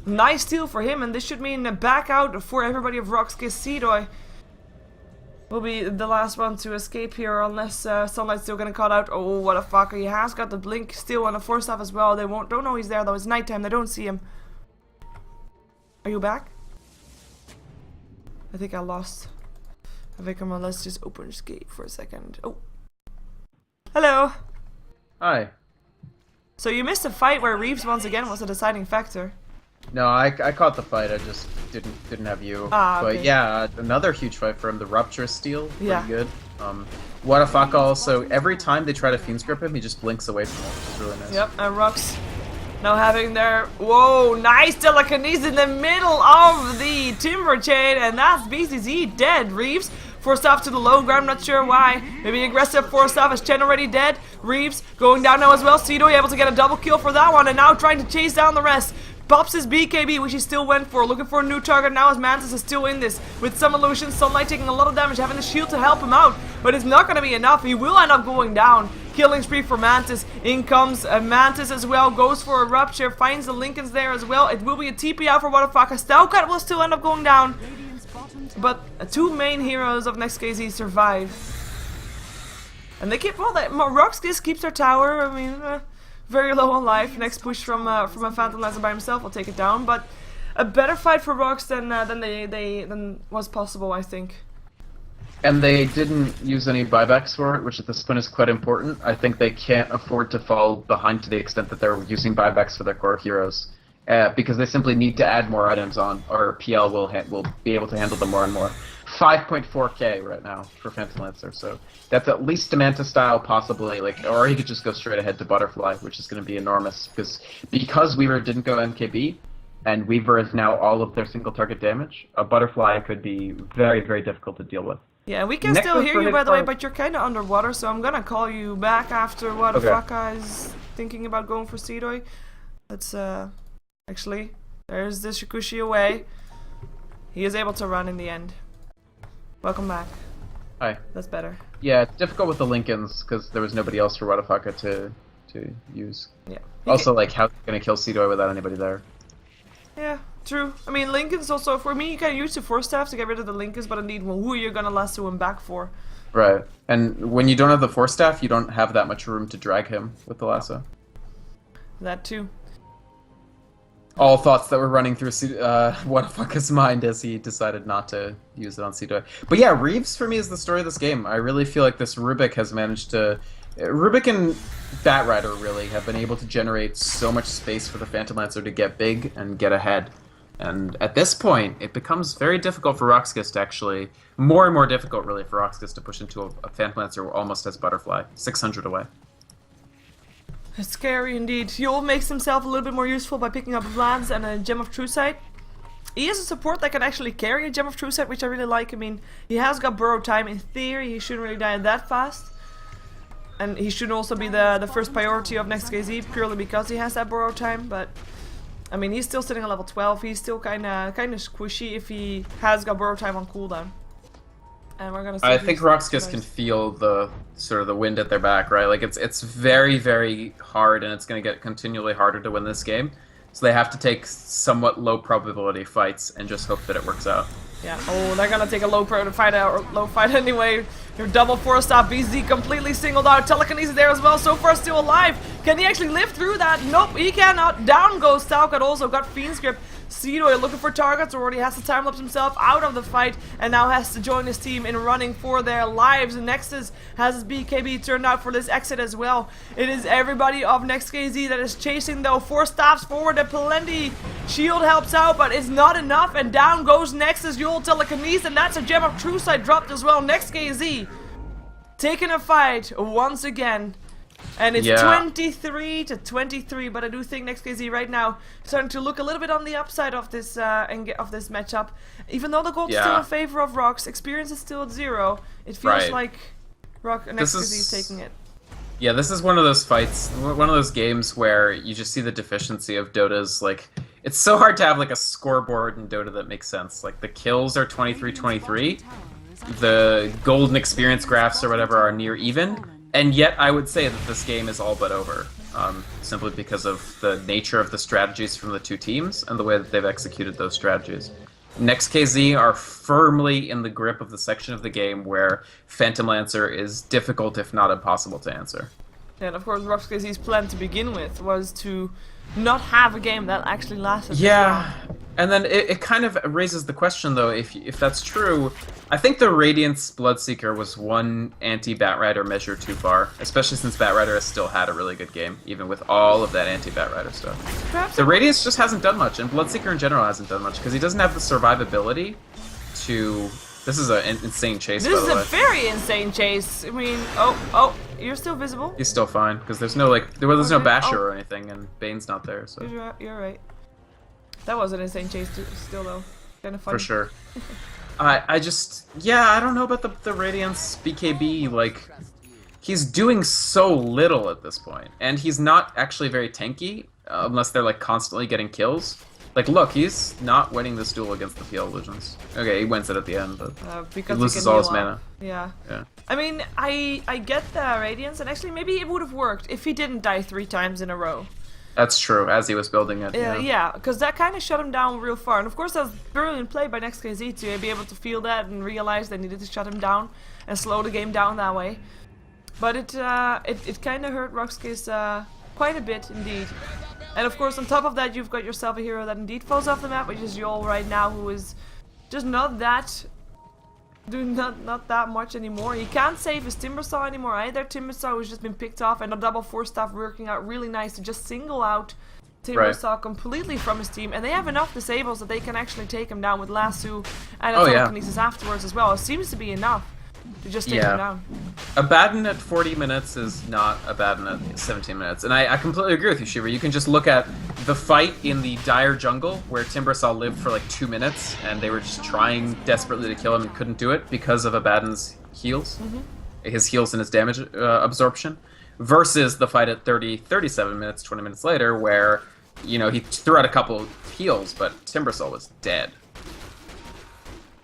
Nice steal for him, and this should mean a back out for everybody of RoX.KIS. Seedoy will be the last one to escape here, unless Sunlight's still gonna cut out. Oh, what a fucker. He has got the blink still on the force staff as well. They don't know he's there though. It's nighttime. They don't see him. Are you back? I think I lost Vykromond. Let's just open escape for a second. Oh. Hello. Hi. So you missed a fight where Reeves once again was a deciding factor. No, I caught the fight. I just didn't have you. Ah, okay. But yeah, another huge fight for him. The Rupture steal, pretty Yeah. good. What a fuck! Also, every time they try to Fiend's Grip him, he just blinks away from him, which is really nice. Yep, and RoX now having their... Whoa, nice telekinesis in the middle of the timber chain, and that's BCZ dead. Reeves forced off to the low ground, not sure why. Maybe aggressive forced off, is Chen already dead? Reeves going down now as well. Cedo able to get a double kill for that one, and now trying to chase down the rest. Pops his BKB, which he still went for, looking for a new target now as Mantis is still in this. With some illusions, Sunlight taking a lot of damage, having the shield to help him out. But it's not going to be enough, he will end up going down. Killing spree for Mantis, in comes Mantis as well, goes for a Rupture, finds the Lincolns there as well. It will be a TP out for Waterfucker. Stelcat will still end up going down. But 2 main heroes of NEXT.kz survive. And they keep, well, RoX.KIS keeps their tower, I mean... very low on life. Next push from a Phantom Lancer by himself will take it down, but a better fight for RoX than was possible, I think. And they didn't use any buybacks for it, which at this point is quite important. I think they can't afford to fall behind to the extent that they're using buybacks for their core heroes, because they simply need to add more items on, or PL will be able to handle them more and more. 5.4k right now for Phantom Lancer, so that's at least Demanta style, possibly, like, or he could just go straight ahead to Butterfly, which is going to be enormous, because Weaver didn't go MKB, and Weaver is now all of their single target damage. A Butterfly could be very, very difficult to deal with. Yeah, we can still hear you, by the way, but you're kind of underwater, so I'm gonna call you back after what the fuck is thinking about going for Cedoy. Let's, actually, there's the Shikushi away. He is able to run in the end. Welcome back. Hi. That's better. Yeah, it's difficult with the Lincolns, because there was nobody else for Wadafaka to to use. Yeah. Also, like, how's he gonna kill Seedoi without anybody there? Yeah, true. I mean, Lincoln's also, for me, you can use the Force Staff to get rid of the Lincolns, but indeed, well, who are you gonna lasso him back for? Right. And when you don't have the Force Staff, you don't have that much room to drag him with the lasso. That too. All thoughts that were running through Wonderfucker's mind as he decided not to use it on Seedoi. But yeah, Reeves for me is the story of this game. I really feel like this Rubik has managed to... Rubik and Batrider really have been able to generate so much space for the Phantom Lancer to get big and get ahead. And at this point, it becomes very difficult for RoX.KIS to actually... More and more difficult, really, for RoX.KIS to push into a Phantom Lancer almost as Butterfly. 600 away. It's scary indeed. Yul makes himself a little bit more useful by picking up Vlad's and a Gem of True Sight. He is a support that can actually carry a Gem of True Sight, which I really like. I mean, he has got burrow time. In theory, he shouldn't really die that fast. And he should also be the first priority of NEXT.kz purely because he has that burrow time. But I mean, he's still sitting at level 12. He's still kind of squishy if he has got burrow time on cooldown. And we're gonna see. I think RoX.KIS can feel the sort of the wind at their back, right? Like it's very, very hard, and it's going to get continually harder to win this game. So they have to take somewhat low probability fights and just hope that it works out. Yeah. Oh, they're gonna take a low fight anyway. Your double Force Staff, BZ completely singled out. Telekinesis there as well. So far still alive. Can he actually live through that? Nope, he cannot. Down goes Stalkat. Also got Fiend's Grip. Seedoi looking for targets, already has to time-lapse himself out of the fight, and now has to join his team in running for their lives. Nexus has his BKB turned out for this exit as well. It is everybody of NEXT.kz that is chasing, though. 4 stops forward and plenty. Shield helps out, but it's not enough, and down goes Nexus. Yul Telekinesis, and that's a Gem of True Sight dropped as well. NEXT.kz taking a fight once again. And it's 23-23, but I do think NEXT.kz right now starting to look a little bit on the upside of this matchup. Even though the gold is still in favor of RoX, experience is still at 0. It feels like NEXT.kz is taking it. Yeah, this is one of those fights, one of those games where you just see the deficiency of Dota's, like, it's so hard to have like a scoreboard in Dota that makes sense. Like the kills are 23-23, the golden experience graphs or whatever are near even. And yet, I would say that this game is all but over, simply because of the nature of the strategies from the two teams and the way that they've executed those strategies. NEXT.kz are firmly in the grip of the section of the game where Phantom Lancer is difficult, if not impossible, to answer. And of course, RoX.KIS's plan to begin with was to not have a game that actually lasted. Yeah, and then it kind of raises the question, though, if that's true. I think the Radiance Bloodseeker was one anti-Batrider measure too far, especially since Batrider has still had a really good game, even with all of that anti-Batrider stuff. Perhaps the Radiance just hasn't done much, and Bloodseeker in general hasn't done much, because he doesn't have the survivability to... This is an insane chase, by the way. This is a very insane chase. I mean, oh, you're still visible. He's still fine, because there's no, like, there's no Basher or anything, and Bane's not there, so... You're right. That was an insane chase, still, though. Kind of funny. For sure. I just... Yeah, I don't know about the Radiance BKB, like... He's doing so little at this point, and he's not actually very tanky, unless they're, like, constantly getting kills. Like, look, he's not winning this duel against the PL Legends. Okay, he wins it at the end, but he loses all his mana. Yeah. I mean, I get the Radiance, and actually maybe it would have worked if he didn't die 3 times in a row. That's true, as he was building it. Yeah, because that kind of shut him down real far. And of course, that was brilliant play by NEXT.kz to be able to feel that and realize they needed to shut him down and slow the game down that way. But it kind of hurt RoX.KIS quite a bit, indeed. And of course, on top of that, you've got yourself a hero that indeed falls off the map, which is Yul right now, who is just not that much anymore. He can't save his Timbersaw anymore either. Timbersaw has just been picked off, and the double Force Staff working out really nice to just single out Timbersaw completely from his team. And they have enough disables that they can actually take him down with Lasso and a telekinesis afterwards as well. It seems to be enough to just take him down. Abaddon at 40 minutes is not Abaddon at 17 minutes. And I completely agree with you, Sheever. You can just look at the fight in the dire jungle where Timbersaw lived for like 2 minutes and they were just trying desperately to kill him and couldn't do it because of Abaddon's heals. His heals and his damage absorption. Versus the fight at 37 minutes, 20 minutes later where, you know, he threw out a couple of heals, but Timbersaw was dead.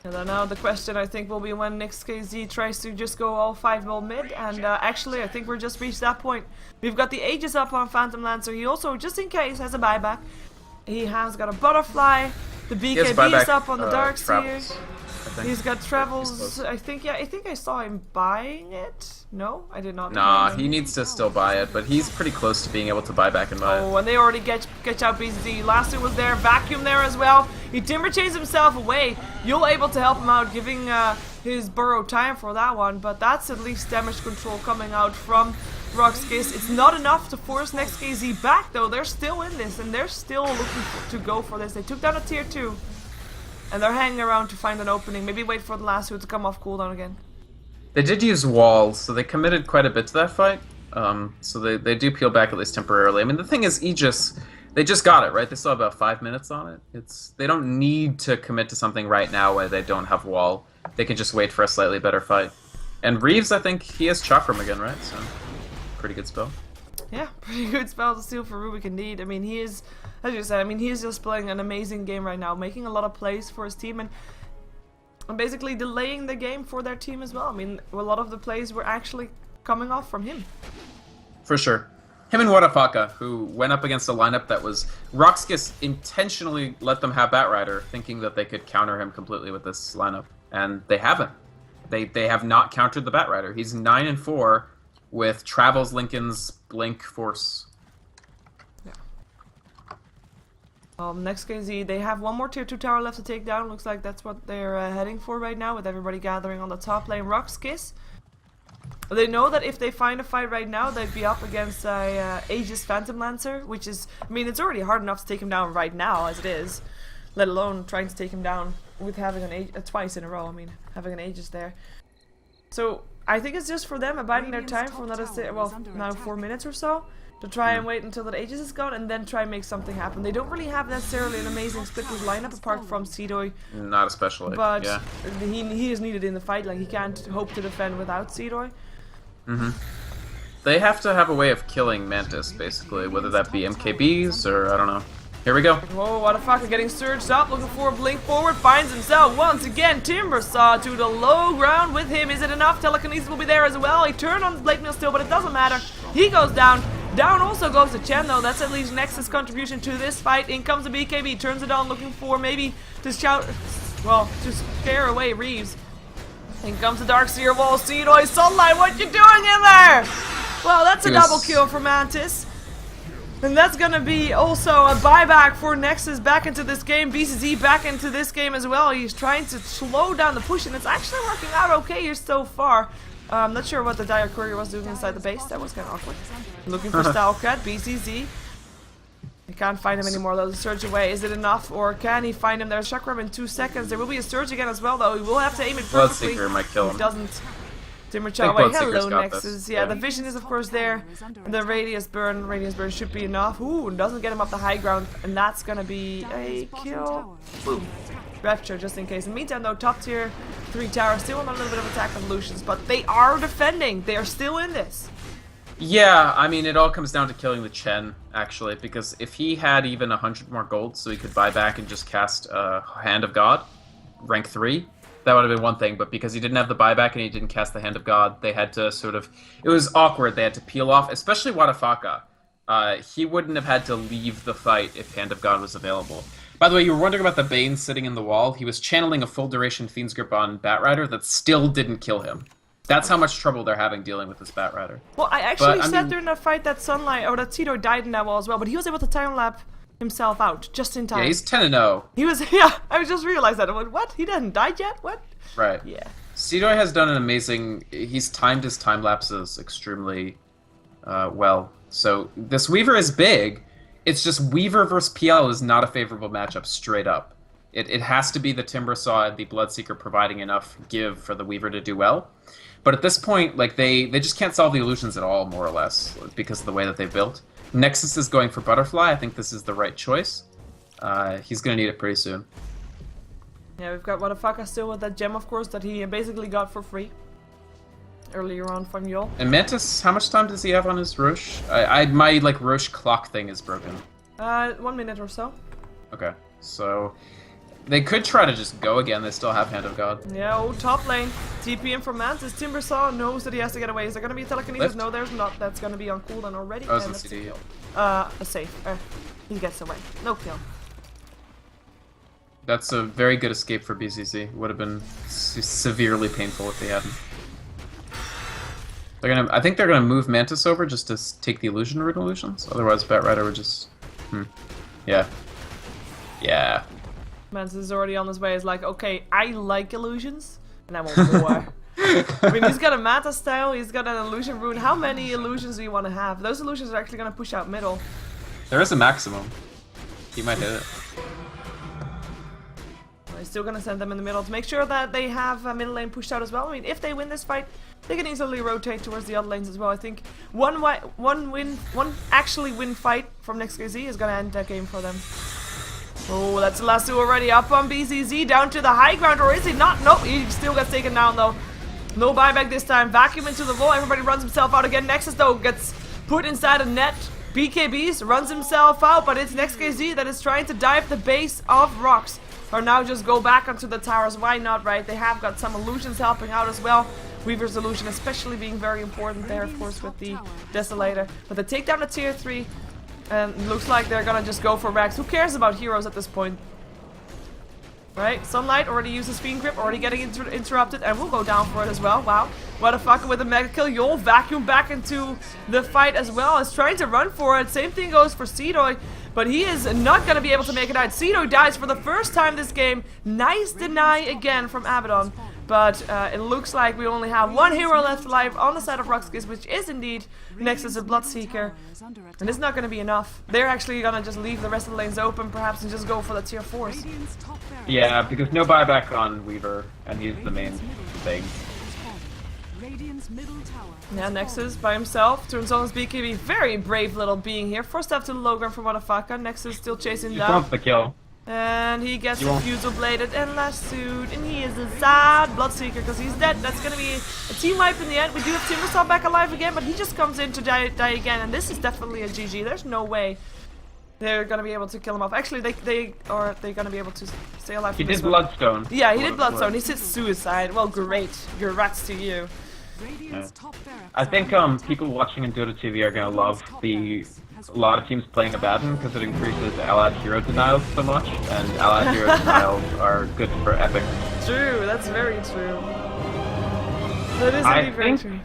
And then now the question I think will be when NEXT.kz tries to just go all 5 mil mid, and actually I think we're just reached that point. We've got the Aegis up on Phantom Lancer. He also, just in case, has a buyback. He has got a butterfly. The BKB is up on the Darkseer. He's got travels. I think I saw him buying it. No, I did not. Nah, he needs to still buy it, but he's pretty close to being able to buy back and buy it. Oh, and they already get out BZZ. Lasso was there, Vacuum there as well. He timber chains himself away. You're able to help him out, giving his burrow time for that one, but that's at least damage control coming out from RoX.KIS. It's not enough to force NEXT.kz back though. They're still in this, and they're still looking to go for this. They took down a tier 2. And they're hanging around to find an opening. Maybe wait for the lasso to come off cooldown again. They did use walls, so they committed quite a bit to that fight. So they do peel back at least temporarily. I mean, the thing is, Aegis, they just got it, right? They still have about 5 minutes on it. They don't need to commit to something right now where they don't have wall. They can just wait for a slightly better fight. And Reeves, I think he has Chakram again, right? So, pretty good spell. Yeah, pretty good spell to steal for Rubik indeed. I mean, he is, as you said, I mean, he is just playing an amazing game right now, making a lot of plays for his team and basically delaying the game for their team as well. I mean, a lot of the plays were actually coming off from him. For sure. Him and Wadafaka, who went up against a lineup that was... RoX.KIS intentionally let them have Batrider, thinking that they could counter him completely with this lineup. And they haven't. They have not countered the Batrider. He's 9-4 with Travels, Lincoln's, Blink, Force. Yeah. NEXT.kz, they have one more tier 2 tower left to take down. Looks like that's what they're heading for right now, with everybody gathering on the top lane. RoX.KIS, they know that if they find a fight right now, they'd be up against Aegis Phantom Lancer, which is, I mean, it's already hard enough to take him down right now as it is, let alone trying to take him down with having an twice in a row. I mean, having an Aegis there. So I think it's just for them abiding their time for another, now 4 minutes or so, to try and wait until that Aegis is gone and then try and make something happen. They don't really have necessarily an amazing split with lineup apart from Seedoy. Not especially, but yeah. he is needed in the fight. Like, he can't hope to defend without Seedoy. They have to have a way of killing Mantis, basically, whether that be MKBs or I don't know. Here we go. Whoa, what the fuck, getting surged up, looking for a blink forward, finds himself once again. Timber Saw to the low ground with him. Is it enough? Telekinesis will be there as well. He turned on Blade Mail still, but it doesn't matter. He goes down. Down also goes to Chen though. That's at least Nexus' contribution to this fight. In comes the BKB, turns it on, looking for maybe to shout, well, to scare away Reeves. In comes the Darkseer wall, Seedoy, Sunlight, what you doing in there? Well, that's a double kill for Mantis. And that's gonna be also a buyback for Nexus back into this game. BCZ back into this game as well. He's trying to slow down the push, and it's actually working out okay here so far. I'm not sure what the Dire Courier was doing inside the base. That was kind of awkward. Looking for Stylecat, BCZ. He can't find him anymore though. The surge away. Is it enough, or can he find him? There's Chakram in 2 seconds. There will be a surge again as well though. He will have to aim it perfectly. Bloodseeker might kill him. He doesn't. Timber Chow away. Hello, Nexus. Yeah, the vision is of course there. The Radius Burn should be enough. Ooh, doesn't get him up the high ground, and that's gonna be a kill. Boom. Rapture just in case. In the meantime though, top tier 3 tower still on a little bit of attack evolutions, but they are defending. They are still in this. Yeah, I mean, it all comes down to killing the Chen, actually, because if he had even 100 more gold so he could buy back and just cast Hand of God, rank 3, that would have been one thing, but because he didn't have the buyback and he didn't cast the Hand of God, they had to sort of... It was awkward. They had to peel off, especially Wadafaka. He wouldn't have had to leave the fight if Hand of God was available. By the way, you were wondering about the Bane sitting in the wall. He was channeling a full duration Fiend's Grip on Batrider that still didn't kill him. That's how much trouble they're having dealing with this Batrider. Well, I actually said during that fight that Sunlight, or that Tito died in that wall as well, but he was able to time-lap himself out just in time. Yeah, he's 10-0. He was, yeah, I just realized that. I went, what? He hasn't died yet? What? Right. Yeah. Seedoy has done an amazing... He's timed his time lapses extremely well. So this Weaver is big. It's just Weaver versus PL is not a favorable matchup straight up. It has to be the Timber Saw and the Bloodseeker providing enough give for the Weaver to do well. But at this point, like they just can't solve the illusions at all, more or less, because of the way that they built. Nexus is going for Butterfly. I think this is the right choice. He's going to need it pretty soon. Yeah, we've got Wadafaka still with that gem, of course, that he basically got for free earlier on from Yol. And Mantis, how much time does he have on his Roche? My like Roche clock thing is broken. 1 minute or so. Okay, so They could try to just go again. They still have Hand of God. Yeah, oh, top lane. TP in from Mantis. Timbersaw knows that he has to get away. Is there going to be a telekinesis? Lift. No, there's not. That's going to be on cooldown already. Oh, it's And a that's CD. a safe. He gets away. No kill. That's a very good escape for BCC. Would have been severely painful if they hadn't. I think they're gonna move Mantis over just to take the illusion root illusions. Otherwise, Batrider would just. Yeah. Yeah. Mantis is already on his way. He's like, okay, I like illusions, and I want more. I mean, he's got a Mata style, he's got an illusion rune. How many illusions do you want to have? Those illusions are actually going to push out middle. There is a maximum. He might hit it. Well, he's still going to send them in the middle to make sure that they have middle lane pushed out as well. I mean, if they win this fight, they can easily rotate towards the other lanes as well. I think one actually win fight from NEXT.kz is going to end that game for them. Oh, that's Lasso already up on BZZ, down to the high ground, or is he not? Nope, he still gets taken down though. No buyback this time, vacuum into the wall, everybody runs himself out again. Nexus though gets put inside a net. BKBs runs himself out, but it's NEXT.kz that is trying to dive the base of RoX. Or now just go back onto the towers, why not, right? They have got some illusions helping out as well. Weaver's illusion especially being very important there, of course, with the Desolator. But they take down the tier 3. And looks like they're gonna just go for Rex. Who cares about heroes at this point? Right? Sunlight already uses Fiend Grip, already getting interrupted, and we'll go down for it as well. Wow. What a fucker with a mega kill. You'll vacuum back into the fight as well. Is trying to run for it. Same thing goes for Seedoy, but he is not gonna be able to make it out. Seedoy dies for the first time this game. Nice deny again from Abaddon. But it looks like we only have one hero left alive on the side of RoX.KIS, which is indeed Nexus of Bloodseeker. And it's not going to be enough. They're actually going to just leave the rest of the lanes open, perhaps, and just go for the tier 4s. Yeah, because no buyback on Weaver, and he's the main thing. Yeah, Nexus by himself turns on his BKB. Very brave little being here. Forced up to the low ground from Wadafaka. Nexus still chasing Just down. wants the kill. And he gets refusal bladed and lassoed, and he is a sad Bloodseeker because he's dead. That's gonna be a team wipe in the end. We do have Timbersaw back alive again, but he just comes in to die again, and this is definitely a GG. There's no way they're gonna be able to kill him off. Actually, they're gonna be able to stay alive. He did Bloodstone. Yeah, he did Bloodstone. He said suicide. Well, great. Congrats to you. Yeah. I think people watching in Dota TV are gonna love a lot of teams playing Abaddon because it increases allied hero denials so much, and allied hero denials are good for Epic. True, that's very true. That is indeed very true.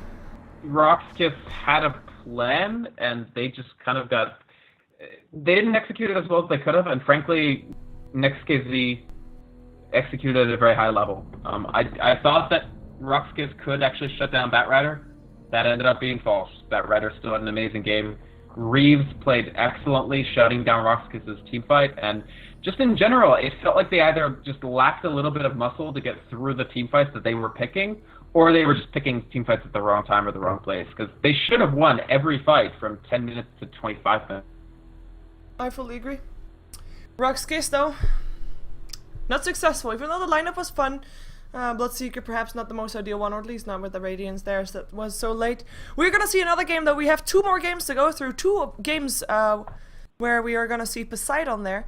RoX.KIS had a plan, and they just kind of they didn't execute it as well as they could have, and frankly, NEXT.kz executed at a very high level. I thought that RoX.KIS could actually shut down Batrider. That ended up being false. Batrider still had an amazing game. Reeves played excellently, shutting down RoX.KIS's teamfight, and just in general, it felt like they either just lacked a little bit of muscle to get through the teamfights that they were picking, or they were just picking teamfights at the wrong time or the wrong place, because they should have won every fight from 10 minutes to 25 minutes. I fully agree. RoX.KIS, though, not successful, even though the lineup was fun. Bloodseeker perhaps not the most ideal one, or at least not with the Radiance there, so that was so late. We're gonna see another game though. We have 2 more games to go through. 2 games where we are gonna see Poseidon there.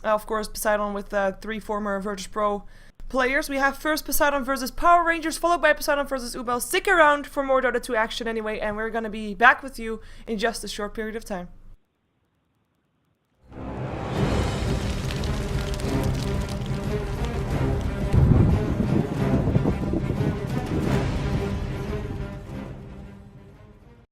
Of course, Poseidon with 3 former Virtus Pro players. We have first Poseidon versus Power Rangers, followed by Poseidon versus Ubel. Stick around for more Dota 2 action anyway, and we're gonna be back with you in just a short period of time.